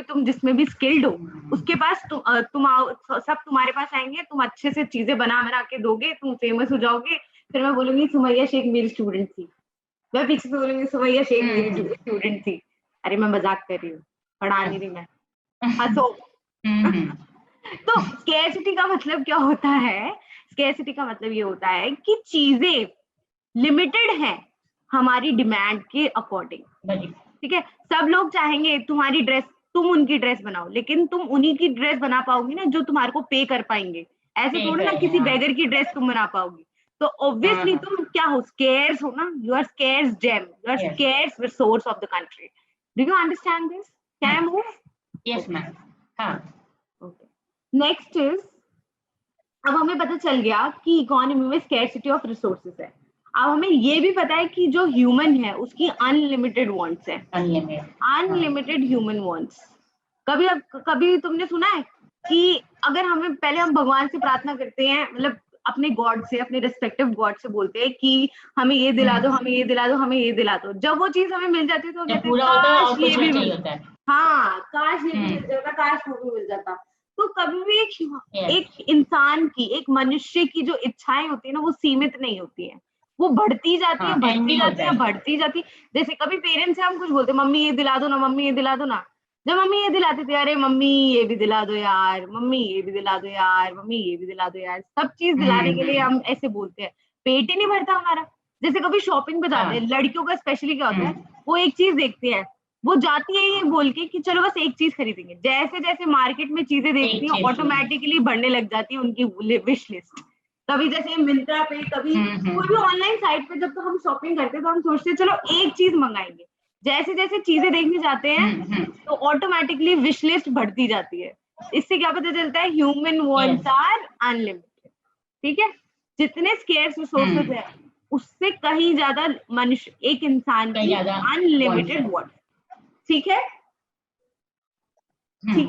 A: तुम जिसमें भी स्किल्ड हो उसके पास सब तुम्हारे पास आएंगे, तुम अच्छे से चीजें बना बना के दोगे, तुम फेमस हो जाओगे। फिर मैं बोलूंगी सुमैया शेख मेरी स्टूडेंट थी, मैं पीछे से बोलूंगी सुमैया शेख मेरी स्टूडेंट थी। अरे मैं मजाक कर रही हूँ, पढ़ा नहीं रही मैं, हंसो। तो स्कैरसिटी का मतलब क्या होता है? स्कैरसिटी का मतलब ये होता है कि चीजें लिमिटेड है हमारी डिमांड के अकॉर्डिंग। ठीक है, सब लोग चाहेंगे तुम्हारी ड्रेस, तुम उनकी ड्रेस बनाओ, लेकिन तुम उन्हीं की ड्रेस बना पाओगी ना जो तुम्हारे को पे कर पाएंगे। ऐसे थोड़ी ना किसी बेगर की ड्रेस तुम बना पाओगी। तो ऑब्वियसली तुम क्या हो, स्केर्स हो ना, you are scarce gem, you are scarce resource of the country. Do you understand this? Can I move?
B: Yes ma'am. हाँ
A: ओके, नेक्स्ट इज, अब हमें पता चल गया कि इकोनॉमी में स्कैरसिटी ऑफ रिसोर्सेज है। अब हमें ये भी पता है कि जो ह्यूमन है उसकी अनलिमिटेड वांट्स है, अनलिमिटेड ह्यूमन वांट्स। कभी तुमने सुना है कि अगर हमें पहले हम भगवान से प्रार्थना करते हैं, मतलब अपने गॉड से, अपने रिस्पेक्टिव गॉड से बोलते हैं कि हमें ये दिला दो, हमें ये दिला दो, हमें ये दिला दो। जब वो चीज हमें मिल जाती है तो कहते हैं
B: पूरा होता है
A: काश
B: और
A: ये
B: कुछ
A: भी
B: चाहिए
A: मिल,
B: होता है।
A: हाँ काश ये भी मिल जाता, काश वो भी मिल जाता। तो कभी भी एक इंसान की, एक मनुष्य की जो इच्छाएं होती है ना वो सीमित नहीं होती है, वो बढ़ती जाती है, बढ़ती जाती है, बढ़ती जाती। जैसे कभी पेरेंट्स से हम कुछ बोलते, मम्मी ये दिला दो ना, मम्मी ये दिला दो ना। जब मम्मी ये दिलाती थी, अरे मम्मी ये भी दिला दो यार, मम्मी ये भी दिला दो यार, मम्मी ये भी दिला दो यार, सब चीज दिलाने के लिए हम ऐसे बोलते हैं, पेट ही नहीं भरता हमारा। जैसे कभी शॉपिंग पे जाते हैं, लड़कियों का स्पेशली क्या होता है, वो एक चीज देखते हैं, वो जाती है ये बोल के कि चलो बस एक चीज खरीदेंगे, जैसे जैसे मार्केट में चीजें देखती हैं ऑटोमेटिकली बढ़ने लग जाती है उनकी विश लिस्ट। कभी जैसे मिंत्रा पे, कभी कोई भी ऑनलाइन साइट पे जब तो हम शॉपिंग करते हैं तो हम सोचते हैं चलो एक चीज मंगाएंगे, जैसे जैसे चीजें देखने जाते हैं तो ऑटोमेटिकली विश लिस्ट बढ़ती जाती है। इससे क्या पता चलता है, ह्यूमन वांट्स आर अनलिमिटेड। ठीक है, जितने स्केर्स रिसोर्सेज है उससे कहीं ज्यादा मनुष्य, एक इंसान की अनलिमिटेड वांट्स। ठीक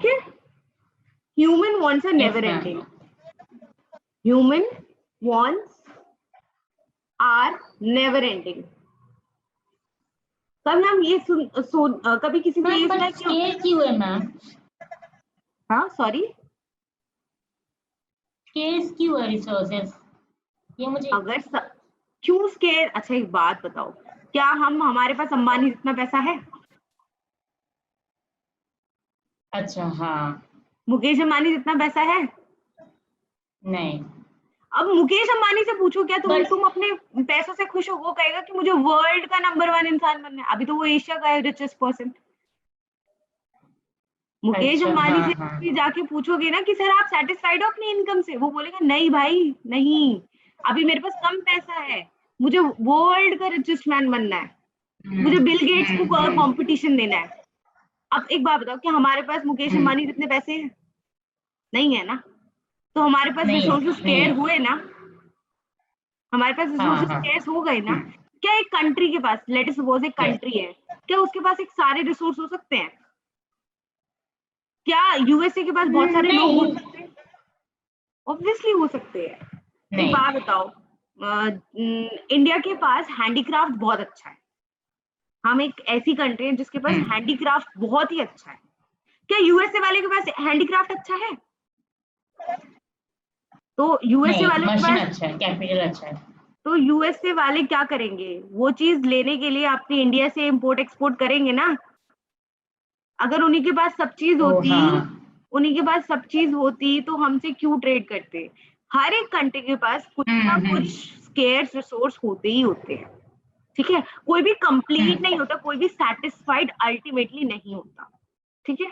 A: है, human wants are never ending. Human wants are never ending। कभी हम ये कभी किसी ने ये सुना है
B: स्केर्स क्यों है मैम?
A: हाँ सॉरी,
B: स्केर्स क्यों है रिसोर्सेज? ये मुझे
A: अगर क्यों स्केर, अच्छा एक बात बताओ, क्या हमारे पास अंबानी जितना पैसा है?
B: अच्छा हाँ।
A: मुकेश अंबानी जितना पैसा है?
B: नहीं।
A: अब मुकेश अंबानी से पूछो क्या तुम अपने पैसों से खुश हो? वो कहेगा कि मुझे वर्ल्ड का नंबर 1 इंसान बनना है। अभी तो वो एशिया का है रिचेस्ट पर्सन। मुकेश अंबानी से भी जाके पूछोगे ना कि सर आप सेटिस्फाइड हो अपनी इनकम से, वो बोलेगा नहीं भाई नहीं, अभी मेरे पास कम पैसा है, मुझे वर्ल्ड का रिचेस्ट मैन बनना है, मुझे बिल गेट्स को कंपटीशन देना है। अब एक बात बताओ कि हमारे पास मुकेश अंबानी जितने पैसे हैं? नहीं है ना, तो हमारे पास रिसोर्सेज स्केयर हुए ना, हमारे पास रिसोर्सेज स्केयर हो गए ना। क्या एक कंट्री के पास, लेट अस सपोज एक कंट्री है, क्या उसके पास एक सारे रिसोर्स हो सकते हैं? क्या यूएसए के पास बहुत सारे लोग हो सकते हैं? ऑब्वियसली हो सकते हैं। एक बात बताओ, इंडिया के पास हैंडीक्राफ्ट बहुत अच्छा है, हम एक ऐसी कंट्री है जिसके पास हैंडीक्राफ्ट बहुत ही अच्छा है। क्या यूएसए वाले के पास हैंडीक्राफ्ट अच्छा है? तो यूएसए वाले के पास
B: अच्छा है, कैपिटल अच्छा है,
A: तो यूएसए वाले क्या करेंगे? वो चीज लेने के लिए अपनी इंडिया से इंपोर्ट एक्सपोर्ट करेंगे ना। अगर उन्हीं के पास सब चीज होती, उन्हीं के पास सब चीज होती तो हमसे क्यों ट्रेड करते? हर एक कंट्री के पास कुछ ना कुछ स्केर्स रिसोर्स होते ही होते हैं, ठीक है? कोई भी कंप्लीट नहीं होता, कोई भी सेटिस्फाइड अल्टीमेटली नहीं होता, ठीक है?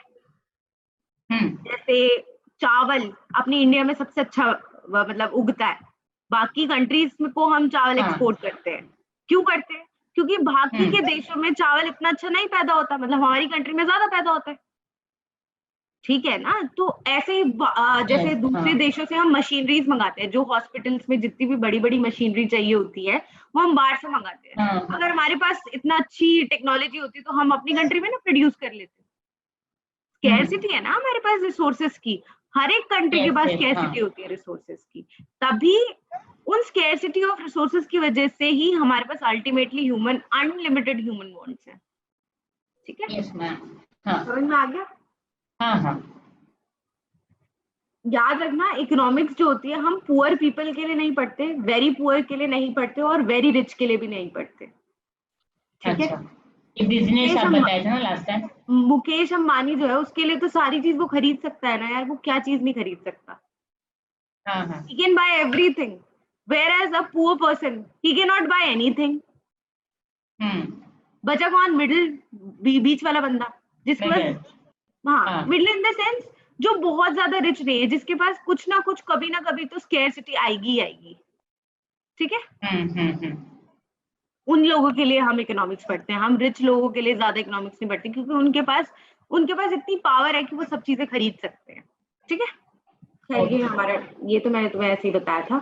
A: जैसे चावल अपनी इंडिया में सबसे अच्छा मतलब उगता है, बाकी कंट्रीज को हम चावल एक्सपोर्ट करते हैं। क्यों करते हैं? क्योंकि बाकी के देशों में चावल इतना अच्छा नहीं पैदा होता, मतलब हमारी कंट्री में ज्यादा पैदा होता है, ठीक है ना? तो ऐसे ही जैसे दूसरे देशों से हम मशीनरीज मंगाते हैं, जो हॉस्पिटल्स में जितनी भी बड़ी बड़ी मशीनरी चाहिए होती है वो हम बाहर से मंगाते हैं। अगर हमारे पास इतना अच्छी टेक्नोलॉजी होती तो हम अपनी कंट्री में ना प्रोड्यूस कर लेते। स्कैरसिटी है ना हमारे पास रिसोर्सेस की, हर एक कंट्री के पास स्कैरसिटी होती है रिसोर्सेस की। तभी उन स्कैरसिटी ऑफ रिसोर्सेस की वजह से ही हमारे पास ultimately human unlimited human wants है, ठीक है?
B: Yes ma'am. हाँ
A: समझ में आ गया?
B: हाँ।
A: याद रखना, इकोनॉमिक्स जो होती है हम पुअर पीपल के लिए नहीं पढ़ते, वेरी पुअर के लिए नहीं पढ़ते और वेरी रिच के लिए भी नहीं पढ़ते, ठीक है?
B: ये बिजनेस आप बताए थे ना लास्ट टाइम।
A: मुकेश अंबानी जो है उसके लिए तो सारी चीज वो खरीद सकता है ना यार, वो क्या चीज नहीं खरीद सकता? He can buy everything, whereas a poor person he cannot buy anything। बचा कौन? मिडिल, बीच वाला बंदा, जिसके पास, हाँ मिडिल इन द सेंस जो बहुत ज्यादा रिच नहीं है, जिसके पास कुछ ना कुछ कभी ना कभी तो स्कैरसिटी आएगी ही आएगी, ठीक है? उन लोगों के लिए हम इकोनॉमिक्स पढ़ते हैं, हम रिच लोगों के लिए ज्यादा इकोनॉमिक्स नहीं पढ़ते, क्योंकि उनके पास इतनी पावर है कि वो सब चीजें खरीद सकते हैं, ठीक है? ये हमारा, ये तो मैंने तुम्हें ऐसे ही बताया था,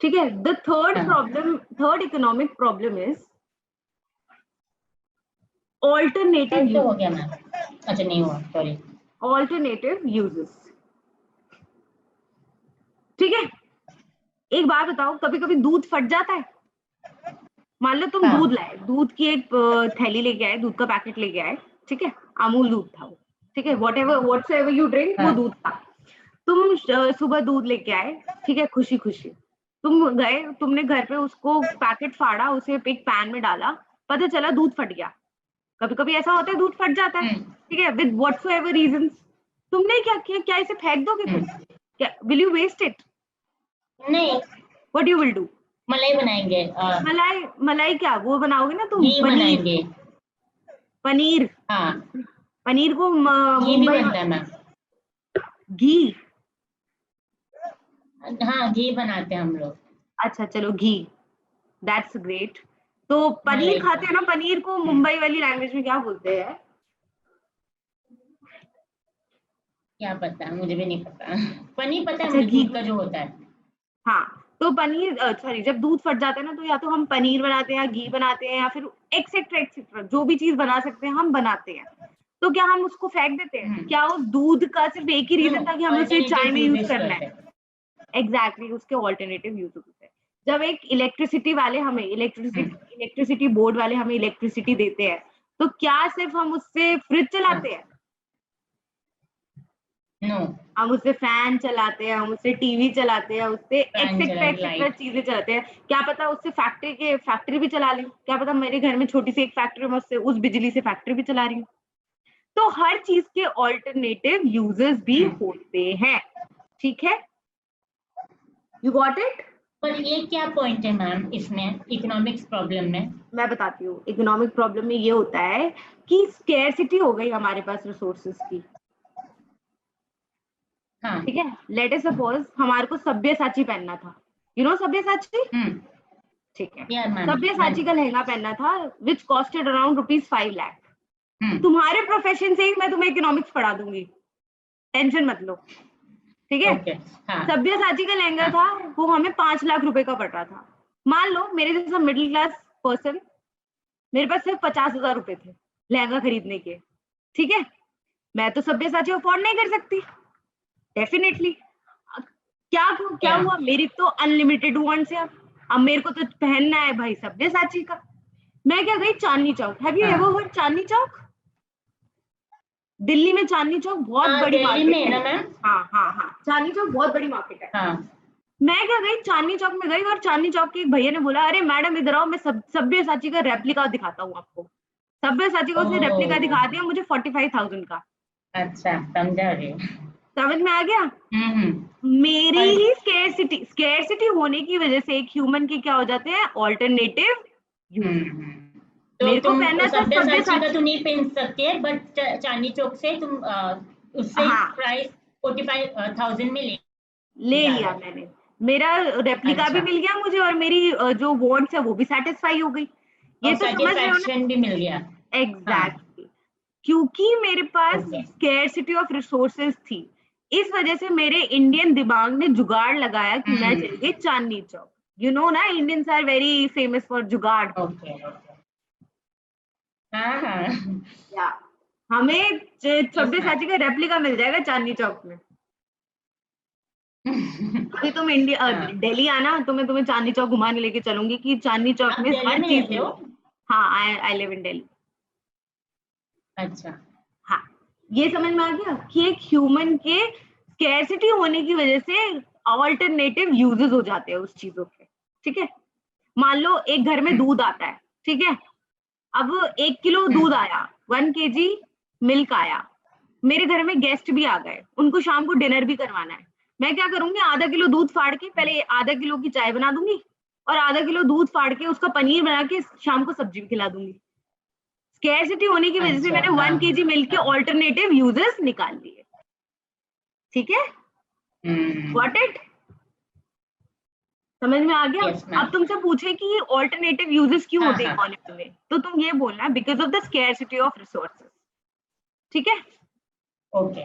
A: ठीक है? The third economic problem is alternative
B: हो गया मैम। अच्छा नहीं हुआ, सॉरी।
A: ऑल्टरनेटिव यूजेस, ठीक है? एक बात बताओ, कभी कभी दूध फट जाता है। मान लो तुम दूध लाए, दूध की एक थैली लेके आए, दूध का पैकेट लेके आए, ठीक है? अमूल दूध था वो, ठीक है? व्हाटएवर यू ड्रिंक, वो दूध था। तुम सुबह दूध लेके आए, ठीक है? खुशी खुशी तुम गए, तुमने घर पे उसको पैकेट फाड़ा, उसे एक पैन में डाला, पता चला दूध फट गया। कभी कभी ऐसा होता है, दूध फट जाता है, ठीक है? With whatsoever reasons. तुमने क्या किया? क्या इसे फेंक दोगे तुम? क्या विल यू वेस्ट इट?
B: नहीं।
A: What you will do?
B: मलाई बनाएंगे।
A: मलाई क्या वो बनाओगे ना तुम?
B: घी बनाएंगे।
A: पनीर,
B: हाँ
A: पनीर को
B: घी भी बनता है मैम।
A: घी?
B: हाँ घी बनाते हैं हम लोग।
A: अच्छा चलो घी, दैट्स ग्रेट। तो पनीर खाते हैं ना, पनीर को मुंबई वाली लैंग्वेज में क्या बोलते हैं?
B: क्या पता है, मुझे भी नहीं पता। पनीर पता है, घी का जो होता है।
A: हाँ तो पनीर, सॉरी, जब दूध फट जाता है ना, तो या तो हम पनीर बनाते हैं या घी बनाते हैं या फिर एक्सेट्रा एक्सेट्रा जो भी चीज बना सकते हैं हम बनाते हैं। तो क्या हम उसको फेंक देते हैं? क्या उस दूध का सिर्फ एक ही रीजन था कि हमें उसे चाय में यूज करना है? एग्जैक्टली, उसके ऑल्टरनेटिव यूज होते हैं। जब एक इलेक्ट्रिसिटी वाले हमें इलेक्ट्रिसिटी बोर्ड वाले हमें इलेक्ट्रिसिटी देते हैं, तो क्या सिर्फ हम उससे फ्रिज चलाते हैं?
B: नो,
A: हम उससे फैन चलाते हैं, हम उससे टीवी चलाते हैं, उससे एक्सेट्रा चीजें चलाते हैं। क्या पता उससे फैक्ट्री भी चला ली, क्या पता मेरे घर में छोटी सी एक फैक्ट्री में उससे उस बिजली से फैक्ट्री भी चला रही हूँ। तो हर चीज के ऑल्टरनेटिव यूजेस भी होते हैं, ठीक है? You got it?
B: पर ये क्या पॉइंट है मैम इसमें इकोनॉमिक्स प्रॉब्लम में?
A: मैं बताती हूँ। इकोनॉमिक प्रॉब्लम में ये होता है कि स्केर्सिटी हो गई हमारे पास रिसोर्सेज की,
B: हाँ,
A: ठीक है? लेट अस सपोज हमारे को सब्यसाची पहनना था, यू नो सब्यसाची, ठीक है? सब्यसाची का लहंगा पहनना था विच कॉस्टेड अराउंड ₹5 लाख। तुम्हारे प्रोफेशन से ही मैं तुम्हें इकोनॉमिक्स पढ़ा दूंगी, टेंशन मत लो, ठीक है? सब्यसाची का लहंगा था, वो हमें 5 लाख रुपए का पड़ रहा था। मान लो मेरे जैसा मिडिल क्लास पर्सन, मेरे पास सिर्फ 50,000 रुपए थे लहंगा खरीदने के, ठीक है? मैं तो सब्यसाची अफोर्ड नहीं कर सकती, डेफिनेटली। क्या हुआ, मेरी तो अनलिमिटेड वांट्स है। अब मेरे को तो पहनना है भाई सब्यसाची का। मैं क्या गई चांदनी चौक। Have you ever heard Chandni Chowk? Delhi में चांदनी चौक बहुत बड़ी मार्केट है। हाँ, चांदनी चौक बहुत बड़ी मार्केट है। मैं क्या गई चांदनी चौक में गई और चांदनी चौक के एक भैया ने बोला, अरे मैडम इधर आओ, मैं सब्यसाची का रेप्लिका दिखाता हूँ आपको। सब्यसाची का उसने रेप्लिका दिखा दिया मुझे 45,000 का।
B: अच्छा, समझा रही, समझ
A: में आ गया? मेरी ही स्केर्सिटी होने की वजह से एक ह्यूमन के क्या हो जाते हैं ऑल्टरनेटिव यूज।
B: तो मेरे को पहनना था सब्यसाची का, तो नहीं पहन सकते, बट चांदनी चौक से तुम उससे प्राइस 45,000 में ले
A: लिया मैंने। मेरा रेप्लिका भी मिल गया मुझे और मेरी जो वांट्स है वो भी सेटिस्फाई हो गई। ये तो समझ रहे हो ना?
B: भी मिल गया।
A: एग्जैक्टली, क्योंकि मेरे पास स्केर्सिटी ऑफ रिसोर्सेज थी, इस वजह से मेरे इंडियन दिमाग ने जुगाड़ लगाया कि मैं चली गई चांदनी चौक। यू नो ना, Indians are very famous for jugaad. या हमें सब्यसाची का रेप्लिका मिल जाएगा चांदनी चौक में। अभी तुम दिल्ली आना तो मैं तुम्हें चांदनी चौक घुमाने लेके चलूंगी कि चांदनी चौक में हर चीज। हाँ, आई लिव इन दिल्ली।
B: अच्छा,
A: हाँ, ये समझ में आ गया कि एक ह्यूमन के स्कैर्सिटी होने की वजह से ऑल्टरनेटिव यूजेस हो जाते हैं उस चीजों के, ठीक है? मान लो एक घर में दूध आता है, ठीक है? अब 1 किलो दूध आया, 1 kg मिल्क आया, मेरे घर में गेस्ट भी आ गए, उनको शाम को डिनर भी करवाना है। मैं क्या करूंगी, आधा किलो दूध फाड़ के पहले आधा किलो की चाय बना दूंगी और आधा किलो दूध फाड़ के उसका पनीर बना के शाम को सब्जी भी खिला दूंगी। स्कैर्सिटी होने की वजह से मैंने 1 kg मिल्क के ऑल्टरनेटिव यूजेस निकाल लिए, ठीक है? Got it? समझ में आ गया? अब तुमसे पूछे कि ऑल्टरनेटिव यूजेस क्यों होते हैं इकोनॉमी में, तो तुम ये बोलना because of the scarcity of resources, ठीक है?
B: ओके,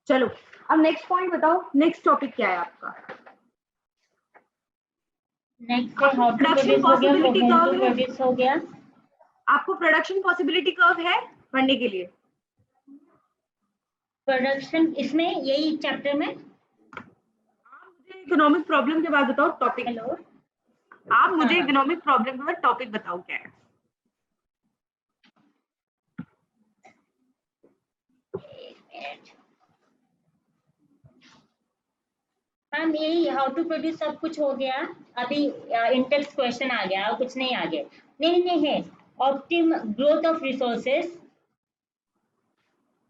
A: चलो अब नेक्स्ट पॉइंट बताओ, नेक्स्ट टॉपिक क्या है आपका?
B: नेक्स्ट है हाउ टू प्रोड्यूस हो गया।
A: आपको प्रोडक्शन पॉसिबिलिटी कर्व है पढ़ने के लिए?
B: प्रोडक्शन इसमें यही चैप्टर में?
A: मुझे इकोनॉमिक प्रॉब्लम के बाद बताओ टॉपिक। हेलो, आप मुझे इकोनॉमिक प्रॉब्लम के बाद टॉपिक बताओ क्या है?
B: मैम यही हाउ टू प्रोड्यूस सब कुछ हो गया। अभी इंटेक्स क्वेश्चन आ गया, कुछ नहीं आ गया। नहीं है ऑप्टिम growth of resources.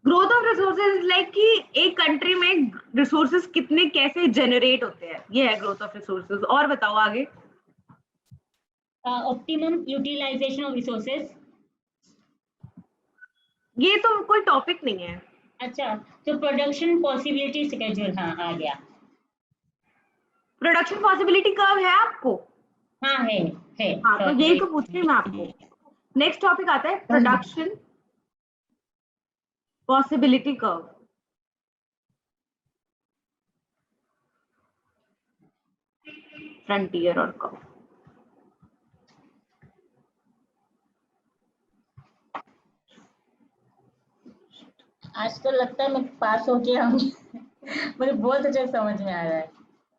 A: Growth of resources like कि एक कंट्री में रिसोर्सेज कितने कैसे जनरेट होते हैं, ये है ग्रोथ ऑफ रिसोर्सेज। और बताओ आगे।
B: ऑप्टिमम यूटिलाइजेशन ऑफ रिसोर्सेज,
A: ये तो कोई टॉपिक नहीं है।
B: अच्छा, तो प्रोडक्शन पॉसिबिलिटी स्केड्यूल, हाँ आ गया।
A: प्रोडक्शन पॉसिबिलिटी कर्व है आपको?
B: हाँ है।
A: हाँ, तो यही तो पूछ रही मैं आपको। नेक्स्ट टॉपिक आता है प्रोडक्शन पॉसिबिलिटी कर्व। फ्रंटियर और कर्व।
B: आज तो लगता है मैं पास हो गया हूँ। मुझे बहुत अच्छा समझ में आ रहा है।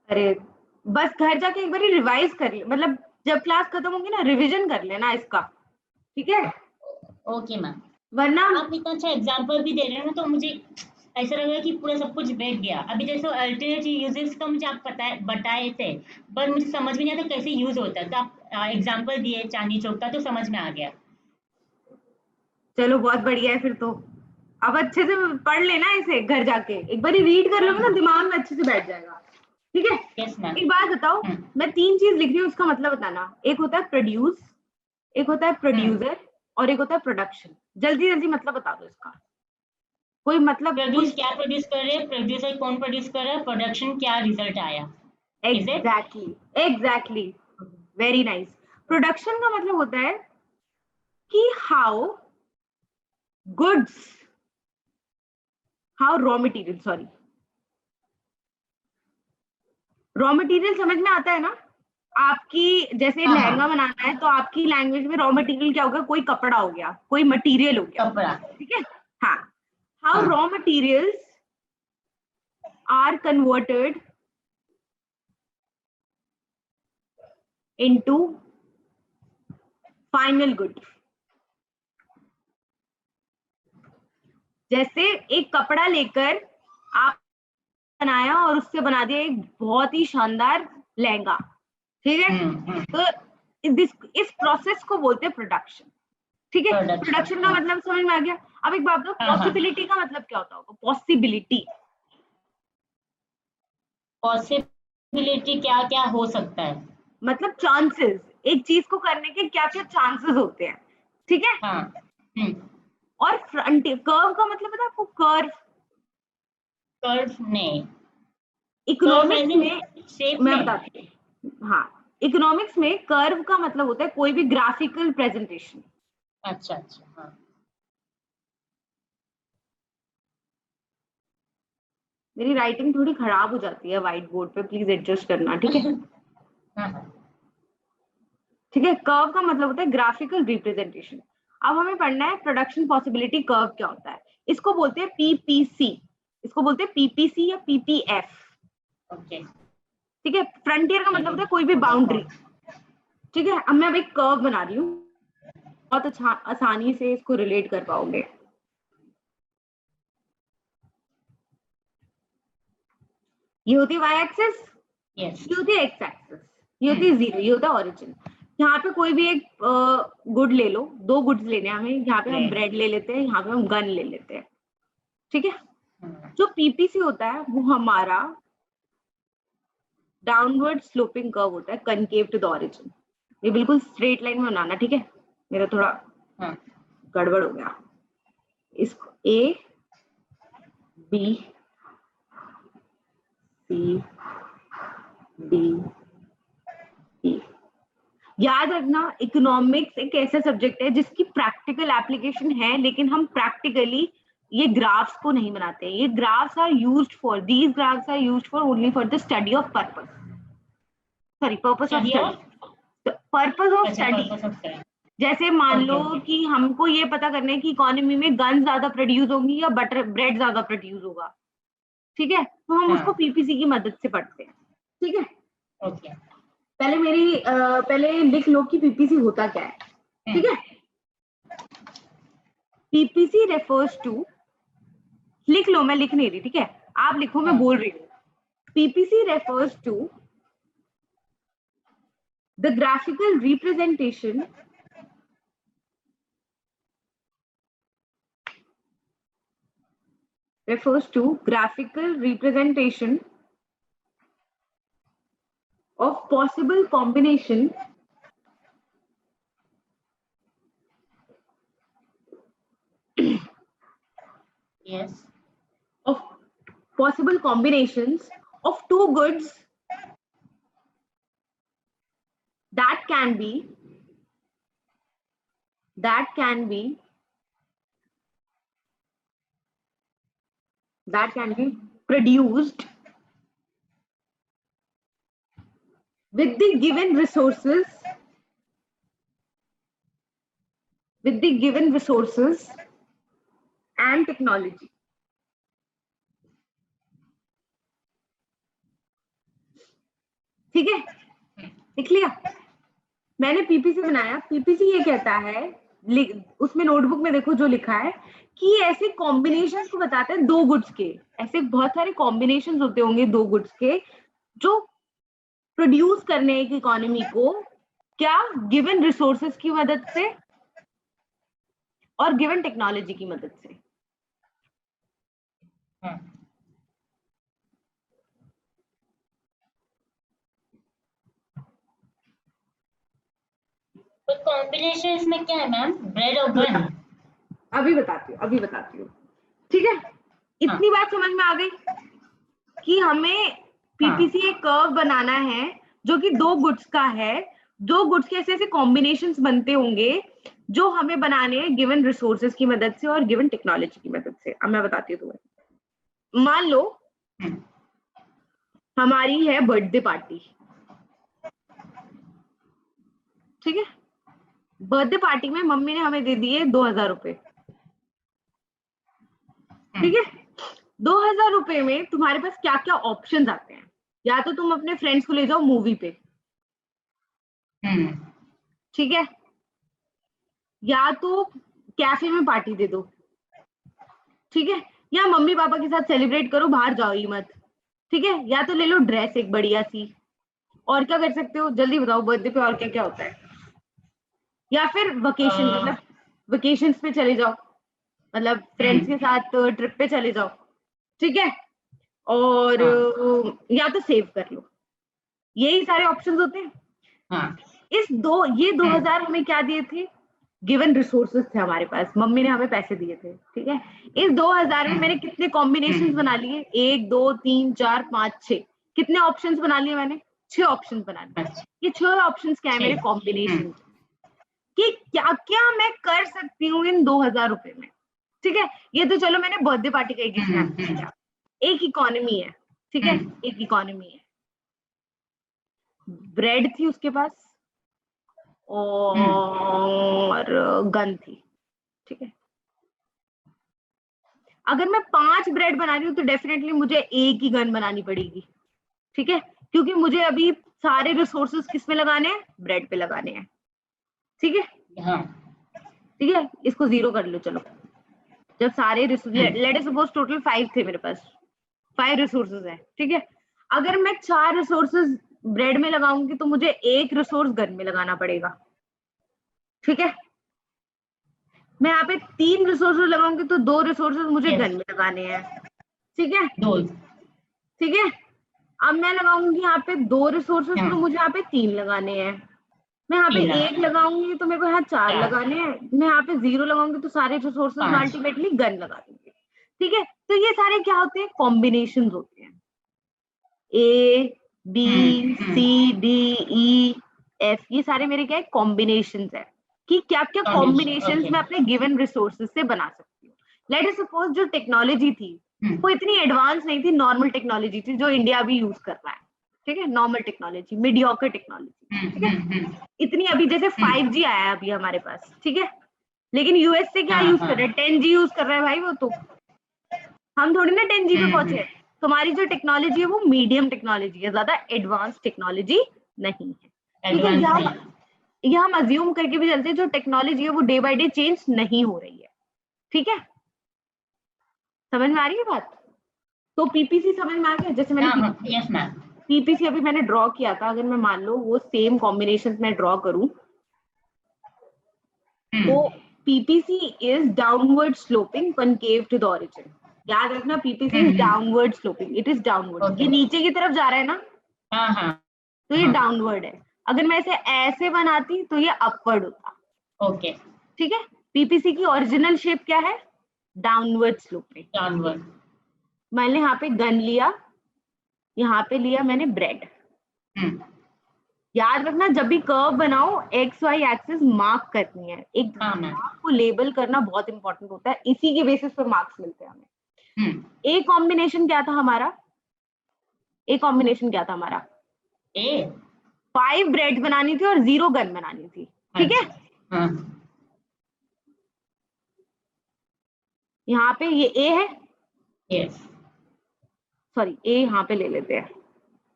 A: अरे बस घर जाके एक बार रिवाइज कर ले, मतलब जब क्लास खत्म होगी ना रिवीजन कर लेना इसका, ठीक है?
B: Okay ma'am.
A: वरना
B: आप इतना अच्छा एग्जांपल भी दे रहे हैं ना, तो मुझे ऐसा लग रहा है कि पूरा सब कुछ बैठ गया। अभी जैसे अल्टरनेट यूजेस का मुझे आप बताए थे, पर मुझे समझ में नहीं आता कैसे यूज होता है, तो आप एग्जांपल दिए चांदनी चौक का तो समझ में आ गया।
A: चलो बहुत बढ़िया है फिर तो। अब अच्छे से पढ़ लेना इसे घर जाके, एक बार रीड कर
B: हाँ
A: लोगे ना
B: हाँ।
A: दिमाग में अच्छे से बैठ जाएगा, ठीक है?
B: Yes ma'am.
A: एक बात बताओ, मैं 3 चीज लिख रही हूँ, उसका मतलब बताना। एक होता है प्रोड्यूस, एक होता है प्रोड्यूसर, और एक होता है प्रोडक्शन। जल्दी जल्दी मतलब बता दो इसका, कोई मतलब
B: प्रोड्यूस
A: कोई।
B: क्या प्रोड्यूस कर रहे हैं, प्रोड्यूसर कौन प्रोड्यूस कर रहा है, प्रोडक्शन क्या रिजल्ट आया। Is it?
A: Exactly, exactly, very nice. Production का मतलब होता है कि how goods, how raw material, sorry, raw material समझ में आता है ना आपकी? जैसे
B: हाँ
A: लहंगा
B: हाँ।
A: बनाना है तो आपकी लैंग्वेज में रॉ मटेरियल क्या होगा? कोई कपड़ा हो गया, कोई मटेरियल हो गया,
B: कपड़ा।
A: ठीक है? हाँ, हाउ
B: हाँ।
A: Raw materials are converted into final good. जैसे एक कपड़ा लेकर आप बनाया और उससे बना दिया एक बहुत ही शानदार लहंगा, ठीक है? तो इस प्रोसेस को बोलते हैं प्रोडक्शन, ठीक है?
B: प्रोडक्शन।
A: प्रोडक्शन का
B: हाँ
A: मतलब समझ में आ गया। अब एक बात बताओ,
B: हाँ। हाँ।
A: पॉसिबिलिटी का मतलब क्या होता होगा? पॉसिबिलिटी,
B: पॉसिबिलिटी क्या क्या हो सकता है।
A: मतलब चांसेस, एक चीज को करने के क्या क्या चांसेस होते हैं, ठीक है?
B: हाँ।
A: और फ्रंट कर्व का मतलब पता है आपको? कर्व,
B: कर्व नहीं। कर्व
A: इकोनॉमिक्स
B: एज इन
A: में,
B: शेप
A: मैं
B: में।
A: बताती हूँ, हाँ, इकोनॉमिक्स में कर्व का मतलब होता है कोई भी ग्राफिकल प्रेजेंटेशन।
B: अच्छा अच्छा। हाँ।
A: मेरी राइटिंग थोड़ी खराब हो जाती है व्हाइट बोर्ड पे, प्लीज एडजस्ट करना, ठीक है?
B: हाँ हाँ।
A: ठीक है, कर्व का मतलब होता है ग्राफिकल रिप्रेजेंटेशन। अब हमें पढ़ना है प्रोडक्शन पॉसिबिलिटी कर्व क्या होता है। इसको बोलते हैं पीपीसी, इसको बोलते हैं पीपीसी या पीपीएफ,
B: ओके।
A: ठीक है? फ्रंटियर का मतलब होता है कोई भी बाउंड्री, ठीक है? अब मैं अब एक कर्व बना रही हूँ, बहुत अच्छा आसानी से इसको रिलेट कर पाओगे। ये होती है वाई एक्सिस,
B: यस।
A: ये होती है एक्स एक्सिस, ये होती है जीरो, ये होता है ओरिजिन। यहाँ पे कोई भी एक गुड ले लो, 2 गुड्स लेने हैं हमें, यहाँ पे हम ब्रेड ले लेते हैं, यहाँ पे हम गन ले लेते हैं, ठीक है? जो पीपीसी होता है वो हमारा डाउनवर्ड स्लोपिंग कर्व होता है, कनकेव टू द ओरिजिन। ये बिल्कुल स्ट्रेट लाइन में बनाना, ठीक है? मेरा थोड़ा
B: हाँ।
A: गड़बड़ हो गया। इसको ए बी सी डी ई, याद रखना इकोनॉमिक्स एक ऐसा सब्जेक्ट है जिसकी प्रैक्टिकल एप्लीकेशन है, लेकिन हम प्रैक्टिकली ये ग्राफ्स को नहीं बनाते हैं। ये graphs are used for, these graphs are used for only for the study of purpose, sorry purpose of
B: study
A: study,
B: of.
A: Purpose of
B: अच्छा,
A: स्टडी।
B: Purpose of study.
A: जैसे मान
B: ओके
A: लो
B: ओके।
A: कि हमको ये पता करना है कि इकोनॉमी में गन ज्यादा प्रोड्यूस होंगी या बटर ब्रेड ज्यादा प्रोड्यूस होगा, ठीक है? तो हम उसको
B: हाँ।
A: पीपीसी की मदद से पढ़ते हैं, ठीक है?
B: ओके।
A: पहले लिख लो कि पीपीसी होता क्या है, ठीक है? पीपीसी रेफर्स टू, लिख लो, मैं लिख नहीं रही, ठीक है? आप लिखो, मैं
B: हाँ।
A: बोल रही हूँ। PPC refers to the graphical representation of possible combination
B: yes.
A: of possible combinations of two goods that can be that can be produced with the given resources and technology. ठीक है, लिख लिया। मैंने पीपीसी बनाया। पीपीसी ये कहता है, उसमें नोटबुक में देखो जो लिखा है कि ऐसे कॉम्बिनेशंस को बताते हैं दो गुड्स के। ऐसे बहुत सारे कॉम्बिनेशंस होते होंगे दो गुड्स के जो प्रोड्यूस करने एक इकोनॉमी को, क्या, गिवन रिसोर्सेज की मदद से और गिवन टेक्नोलॉजी की मदद से।
B: तो कॉम्बिनेशन इसमें क्या है मैम? ब्रेड और बन?
A: अभी बताती हूँ। ठीक है, इतनी बात समझ में आ गई कि हमें पीपीसी एक कर्व बनाना है जो कि दो गुड्स का है, दो गुड्स के ऐसे ऐसे कॉम्बिनेशंस बनते होंगे जो हमें बनाने हैं गिवन रिसोर्सेज की मदद से और गिवन टेक्नोलॉजी की मदद से। अब मैं बताती हूँ तुम्हें। मान लो हमारी है बर्थडे पार्टी, ठीक है। बर्थडे पार्टी में मम्मी ने हमें दे दिए 2000 रुपए, ठीक है। 2000 रुपए में तुम्हारे पास क्या क्या ऑप्शंस आते हैं? या तो तुम अपने फ्रेंड्स को ले जाओ मूवी पे, ठीक है, या तो कैफे में पार्टी दे दो, ठीक है, या मम्मी पापा के साथ सेलिब्रेट करो, बाहर जाओ ही मत, ठीक है, या तो ले लो ड्रेस एक बढ़िया सी। और क्या कर सकते हो, जल्दी बताओ, बर्थडे पे और क्या क्या होता है? या फिर वेकेशन, मतलब वेकेशन पे चले जाओ, मतलब फ्रेंड्स के साथ ट्रिप पे चले जाओ, ठीक है, और या तो सेव कर लो। यही सारे ऑप्शंस होते हैं। ये 2000 हमें क्या दिए थे? गिवन रिसोर्सेस थे हमारे पास, मम्मी ने हमें पैसे दिए थे, ठीक है। इस 2000 में मैंने कितने कॉम्बिनेशंस बना लिए? 1 2 3 4 5 6। कितने ऑप्शंस बना लिए मैंने? 6 ऑप्शंस बना लिए। ये 6 ऑप्शंस क्या है? मेरे कॉम्बिनेशन कि क्या क्या मैं कर सकती हूँ इन 2000 रुपए में, ठीक है। ये तो चलो मैंने बर्थडे पार्टी का एक एग्जाम्पल दिया। एक इकोनॉमी है, ठीक है, एक इकोनॉमी है। ब्रेड थी उसके पास और गन थी, ठीक है। अगर मैं 5 ब्रेड बना रही हूँ तो डेफिनेटली मुझे एक ही गन बनानी पड़ेगी, ठीक है, क्योंकि मुझे अभी सारे रिसोर्सेज किस में लगाने हैं? ब्रेड पे लगाने हैं, ठीक है। ठीक है, इसको 0 कर लो। चलो, जब सारे लेट अस सपोज टोटल 5 थे मेरे पास, 5 रिसोर्सेज है, ठीक है। अगर मैं 4 रिसोर्सेज ब्रेड में लगाऊंगी तो मुझे एक रिसोर्स गन में लगाना पड़ेगा, ठीक है। मैं यहाँ पे 3 रिसोर्सेज लगाऊंगी तो 2 रिसोर्सेज मुझे गन में लगाने हैं, ठीक है, ठीक है। अब मैं लगाऊंगी यहाँ पे 2 रिसोर्सेज तो मुझे यहाँ पे 3 लगाने हैं। मैं यहाँ पे 1 लगाऊंगी तो मेरे को यहाँ 4 लगाने हैं। मैं यहाँ पे 0 लगाऊंगी तो सारे रिसोर्सेज में अल्टीमेटली गन लगा दूंगी, ठीक है। तो ये सारे क्या होते हैं? कॉम्बिनेशन होते हैं। A B C D E F, ये सारे मेरे क्या है? कॉम्बिनेशंस है कि क्या क्या कॉम्बिनेशंस मैं अपने गिवन रिसोर्सेज से बना सकती हूँ। लेट अस सपोज जो टेक्नोलॉजी थी वो इतनी एडवांस नहीं थी, नॉर्मल टेक्नोलॉजी थी जो इंडिया भी यूज कर रहा है, ठीक है। नॉर्मल टेक्नोलॉजी, मीडियोकर टेक्नोलॉजी, ठीक है। इतनी अभी जैसे 5G आया है अभी हमारे पास, ठीक है, लेकिन यूएस से क्या यूज कर रहे हैं? 10G यूज कर रहा है भाई वो तो। हम थोड़ी ना 10G पे पहुंचे। तुम्हारी जो टेक्नोलॉजी है वो मीडियम टेक्नोलॉजी है, ज्यादा एडवांस टेक्नोलॉजी नहीं है, ठीक है। ये हम अज्यूम करके भी चलते हैं जो टेक्नोलॉजी है वो डे बाय डे चेंज नहीं हो रही है, ठीक है। समझ में आ रही है बात? तो पीपीसी समझ में आ गया? जैसे मैंने पीपीसी अभी मैंने ड्रॉ किया था, अगर मैं मान लो वो सेम कॉम्बिनेशन में ड्रॉ करूं तो PPC is downward sloping concave to the origin. याद रखना, PPC is downward sloping, it is downward. ये नीचे की तरफ जा रहा है ना, तो ये डाउनवर्ड है। अगर मैं इसे ऐसे बनाती तो ये अपवर्ड होता,
B: ओके,
A: ठीक है। पीपीसी की ओरिजिनल शेप क्या है? Downward sloping.
B: डाउनवर्ड।
A: मैंने यहाँ पे गन लिया, यहाँ पे लिया मैंने ब्रेड। याद रखना, जब भी कर्व बनाओ एक्स वाई एक्सिस मार्क करनी है। एक मार्क को लेबल करना बहुत इंपॉर्टेंट होता है, इसी के बेसिस पर मार्क्स मिलते हैं हमें। ए कॉम्बिनेशन क्या था हमारा? ए कॉम्बिनेशन क्या था हमारा? 5 ब्रेड बनानी थी और 0 गन बनानी थी, ठीक है। यहाँ पे ये ए है, सॉरी ए यहाँ पे ले लेते हैं,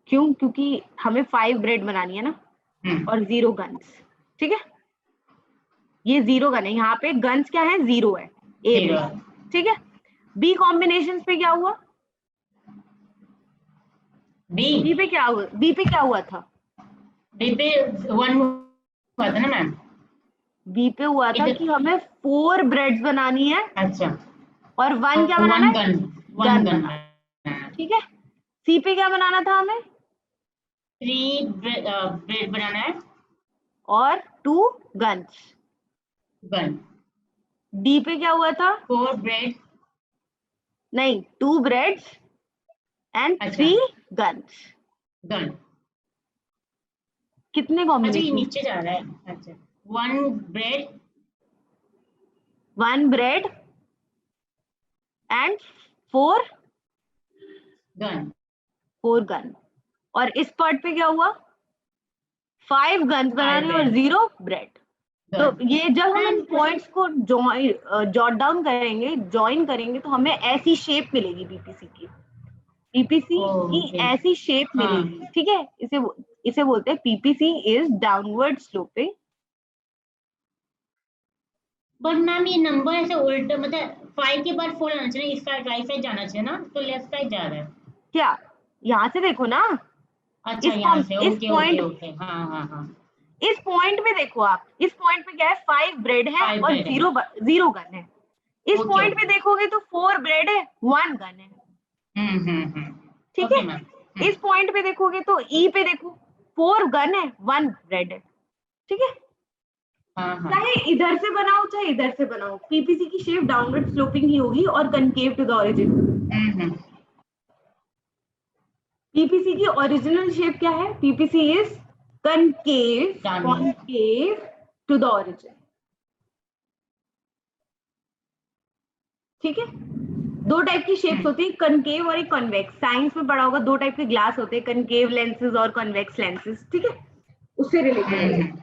A: क्यों? क्योंकि हमें 5 ब्रेड बनानी है ना, और 0 गन्स। ठीक है, ये 0 गन है, यहाँ पे गन्स क्या है? 0 है ए में। ठीक है, बी कॉम्बिनेशन पे क्या हुआ? बी पे क्या हुआ? बी पे क्या हुआ था?
B: बी पे 1 हुआ था ना मैम?
A: बी पे हुआ था कि हमें 4 ब्रेड्स बनानी है।
B: अच्छा,
A: और 1 क्या बनाना है?
B: One
A: gun. ठीक है, सी पे क्या बनाना था हमें?
B: 3 ब्रेड बनाना है
A: और 2 गन्स।
B: गन।
A: डी पे क्या हुआ था?
B: 4 ब्रेड,
A: नहीं, 2 ब्रेड्स एंड 3 गन्स।
B: गन।
A: कितने
B: अच्छा, ये
A: कॉम्बिनेशन?
B: नीचे जा रहा है। अच्छा, 1 bread,
A: 1 bread and 4
B: gun.
A: 4 gun. और इस पार्ट पे क्या हुआ? 5 गन्स बनाने और
B: bread,
A: 0 ब्रेड। तो ये जब हम इन पॉइंट्स को जॉट डाउन करेंगे, ज्वाइन करेंगे, तो हमें ऐसी शेप मिलेगी बीपीसी की। पीपीसी की ऐसी शेप मिलेगी। ठीक है, इसे बोलते हैं PPC is downward sloping.
B: But ma'am ये नंबर ऐसे उल्टा, मतलब 5 के बाद 4 आना चाहिए, इस साइड राइट साइड जाना चाहिए ना, तो लेफ्ट साइड जा रहा है।
A: क्या? यहाँ से देखो ना।
B: अच्छा, यहाँ से।
A: इस
B: ओके
A: पॉइंट,
B: ओके ओके, हाँ हाँ हाँ।
A: इस पॉइंट पे देखो आप, इस पॉइंट पे क्या है? 5 ब्रेड है और 0 गन है। इस पॉइंट पे देखोगे तो 4 ब्रेड है, 1 गन है। ठीक है, इस पॉइंट पे देखोगे तो ई पे देखो, 4 गन है, 1 ब्रेड है। ठीक है, चाहे इधर से बनाओ चाहे इधर से बनाओ, पीपीसी की शेप डाउनवर्ड स्लोपिंग ही होगी और concave to the origin. PPC की ओरिजिनल शेप क्या है? PPC is concave to the origin. ठीक है, 2 टाइप की शेप्स होती है, कनकेव और एक कॉन्वेक्स। साइंस में पढ़ा होगा, 2 टाइप के ग्लास होते हैं, कनकेव लेंसेज और कॉन्वेक्स लेंसेज। ठीक है, उससे रिलेटेड।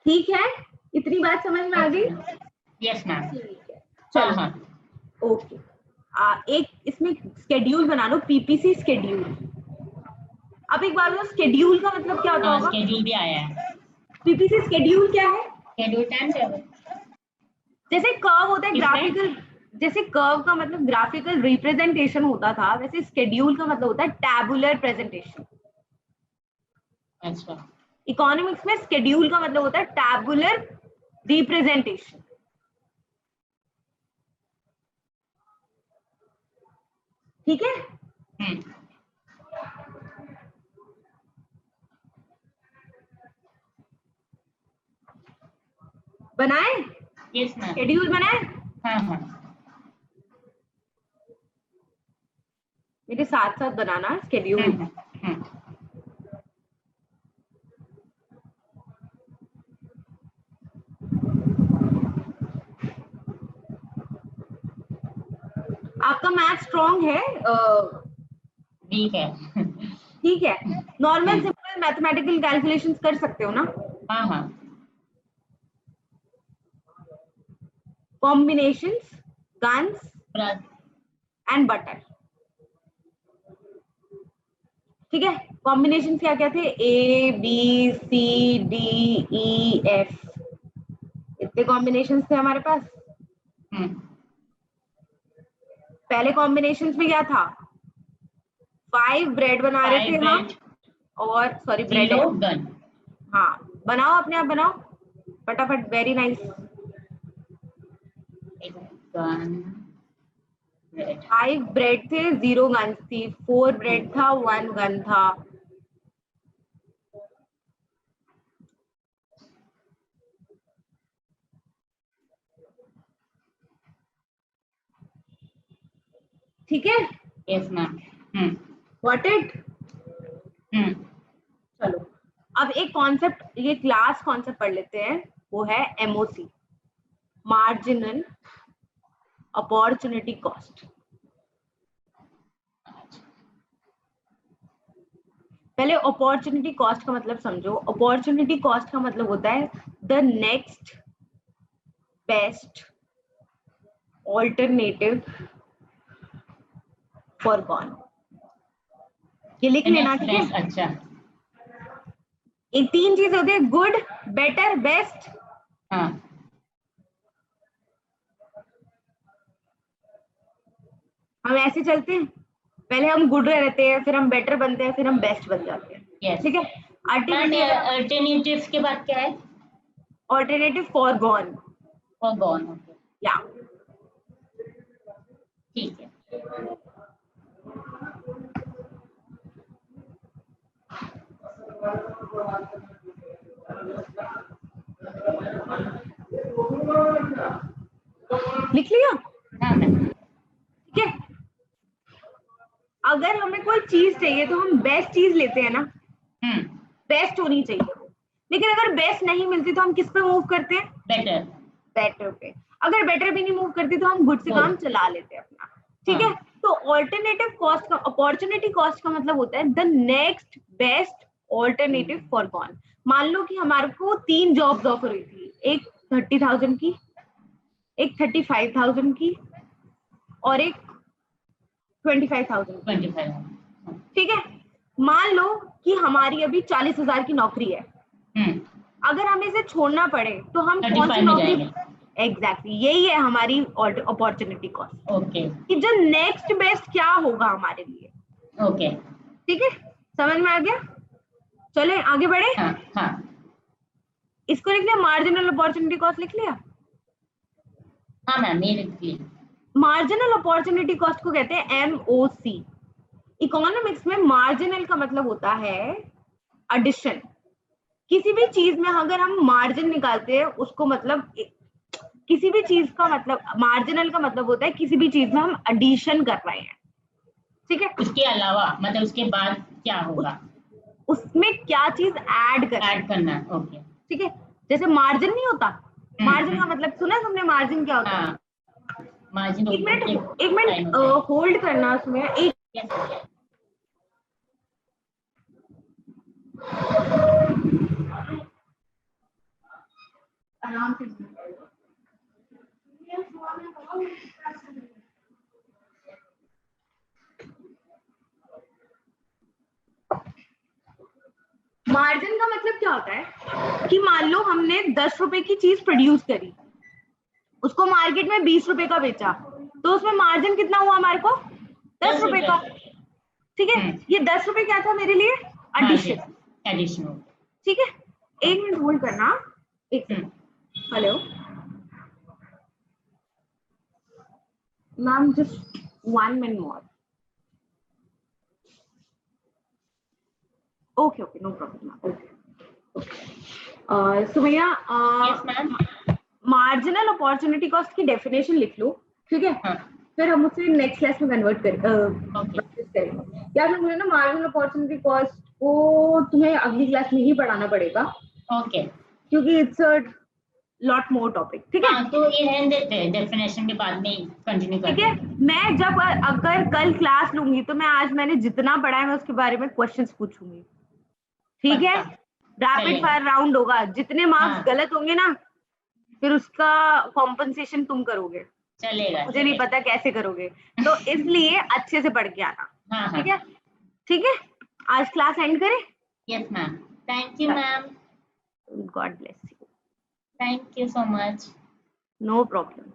A: ठीक है, इतनी बात समझ में आ गई?
B: Yes ma'am.
A: ठीक है, चलो। ओके, एक इसमें स्केड्यूल बना लो, पीपीसी स्केड्यूल। अब एक बार बताओ, स्केड्यूल का मतलब क्या होता होगा?
B: स्केड्यूल भी आया है।
A: पीपीसी स्केड्यूल क्या है?
B: Schedule time table.
A: जैसे कर्व होता है ग्राफिकल, जैसे कर्व का मतलब ग्राफिकल रिप्रेजेंटेशन होता था, वैसे स्केड्यूल का मतलब होता है टैबुलर प्रेजेंटेशन।
B: अच्छा,
A: इकोनॉमिक्स में स्केड्यूल का मतलब होता है टैबुलर रिप्रेजेंटेशन। ठीक है, बनाए?
B: Yes ma'am.
A: शेड्यूल बनाए?
B: हाँ हाँ,
A: मेरे साथ साथ बनाना स्केड्यूल। आपका मैथ स्ट्रॉन्ग है?
B: ठीक है।
A: ठीक है, नॉर्मल सिंपल मैथमेटिकल कैलकुलेशंस कर सकते हो ना?
B: हाँ हाँ,
A: कॉम्बिनेशंस, गन्स एंड बटर। ठीक है, कॉम्बिनेशन क्या क्या थे? A B C D E F, इतने कॉम्बिनेशन थे हमारे पास। पहले कॉम्बिनेशन में क्या था? 5 ब्रेड बना रहे थे हम, और सॉरी ब्रेड है। हाँ, बनाओ, अपने आप बनाओ फटाफट। Very nice. 5 ब्रेड थे, 0 गन्स थी। 4 ब्रेड था, 1 गन था। ठीक है,
B: यस मैम।
A: What it. चलो, अब एक कॉन्सेप्ट, ये क्लास कॉन्सेप्ट पढ़ लेते हैं, वो है एमओसी, मार्जिनल अपॉर्चुनिटी कॉस्ट। पहले अपॉर्चुनिटी कॉस्ट का मतलब समझो। अपॉर्चुनिटी कॉस्ट का मतलब होता है the next best alternative for gone. ये लिख लेना, ठीक है।
B: अच्छा,
A: एक 3 चीजें होती है, गुड, बेटर, बेस्ट।
B: हाँ,
A: हम ऐसे चलते हैं, पहले हम गुड रहते हैं, फिर हम बेटर बनते हैं, फिर हम बेस्ट बन जाते हैं,
B: यस।
A: ठीक है।
B: अल्टरनेटिव्स के बाद क्या है?
A: Alternative for gone.
B: For gone, okay,
A: या
B: ठीक है।
A: लिख लिया?
B: हाँ मैम।
A: ठीक है। अगर हमें कोई चीज चाहिए तो हम बेस्ट चीज लेते हैं ना, बेस्ट होनी चाहिए वो। लेकिन अगर बेस्ट नहीं मिलती तो हम किस पे मूव करते हैं?
B: बेटर।
A: बेटर पे। अगर बेटर भी नहीं मूव करती तो हम गुड से काम चला लेते हैं अपना, ठीक है। तो ऑल्टरनेटिव कॉस्ट का, अपॉर्चुनिटी कॉस्ट का मतलब होता है the next best alternative for gone. मान लो कि हमारे को 3 जॉब्स ऑफर हुई थी, एक 30,000 की, एक 35,000 की, और एक 25,000।
B: 25,
A: ठीक है। मान लो कि हमारी अभी 40,000 की नौकरी है, अगर हमें इसे छोड़ना पड़े तो हम कौन सी नौकरी? एग्जैक्टली, यही है हमारी अपॉर्चुनिटी कॉस्ट।
B: ओके,
A: कि जो नेक्स्ट बेस्ट क्या होगा हमारे लिए।
B: ओके,
A: ठीक है, समझ में आ गया? चले आगे बढ़े।
B: हाँ, हाँ,
A: इसको लिख लिया, मार्जिनल अपॉर्चुनिटी कॉस्ट लिख लिया?
B: हाँ मैम, ये लिख लिया।
A: मार्जिनल अपॉर्चुनिटी कॉस्ट को कहते हैं MOC। इकोनॉमिक्स में मार्जिनल का मतलब होता है एडिशन। किसी भी चीज में अगर हम मार्जिन निकालते हैं उसको मतलब, किसी भी चीज का मतलब, मार्जिनल का मतलब होता है किसी भी चीज में हम एडिशन कर रहे हैं, ठीक है।
B: उसके अलावा मतलब उसके बाद क्या होगा?
A: उसमें क्या चीज ऐड
B: करना, ओके,
A: ठीक है। जैसे मार्जिन नहीं होता, मार्जिन का मतलब सुना तुमने, मार्जिन क्या होता है?
B: मार्जिन।
A: एक मिनट होल्ड करना उसमें, एक आराम से। मार्जिन का मतलब क्या होता है कि मान लो हमने 10 रुपए की चीज प्रोड्यूस करी, उसको मार्केट में 20 रुपए का बेचा, तो उसमें मार्जिन कितना हुआ हमारे को? 10 रुपए का, ठीक है। ये 10 रुपए क्या था मेरे लिए? एडिशन, ठीक है। एक मिनट होल्ड करना, एक hello ma'am, just 1 minute more. Okay okay, no problem. Okay Sumaiya, marginal opportunity cost की डेफिनेशन लिख लो, ठीक है। फिर हम उसे नेक्स्ट क्लास में कन्वर्ट करेंगे। या फिर मुझे ना मार्जिनल अपॉर्चुनिटी कॉस्ट को तुम्हें अगली क्लास में ही पढ़ाना पड़ेगा,
B: ओके,
A: क्योंकि it's a lot more topic, ठीक है।
B: तो ये रहने देते हैं, डेफिनेशन के बाद में कंटिन्यू करते हैं, ठीक है।
A: मैं जब अगर कल क्लास लूंगी तो मैं आज मैंने जितना पढ़ा है मैं उसके बारे में क्वेश्चंस पूछूंगी, ठीक है। रैपिड फायर राउंड होगा, जितने मार्क्स गलत होंगे ना फिर उसका कॉम्पनसेशन तुम करोगे,
B: चलेगा,
A: मुझे नहीं पता कैसे करोगे, तो इसलिए अच्छे से पढ़ के आना, ठीक है। ठीक है, आज क्लास एंड करें?
B: Yes ma'am, thank you ma'am,
A: God bless you,
B: thank you so much,
A: no problem.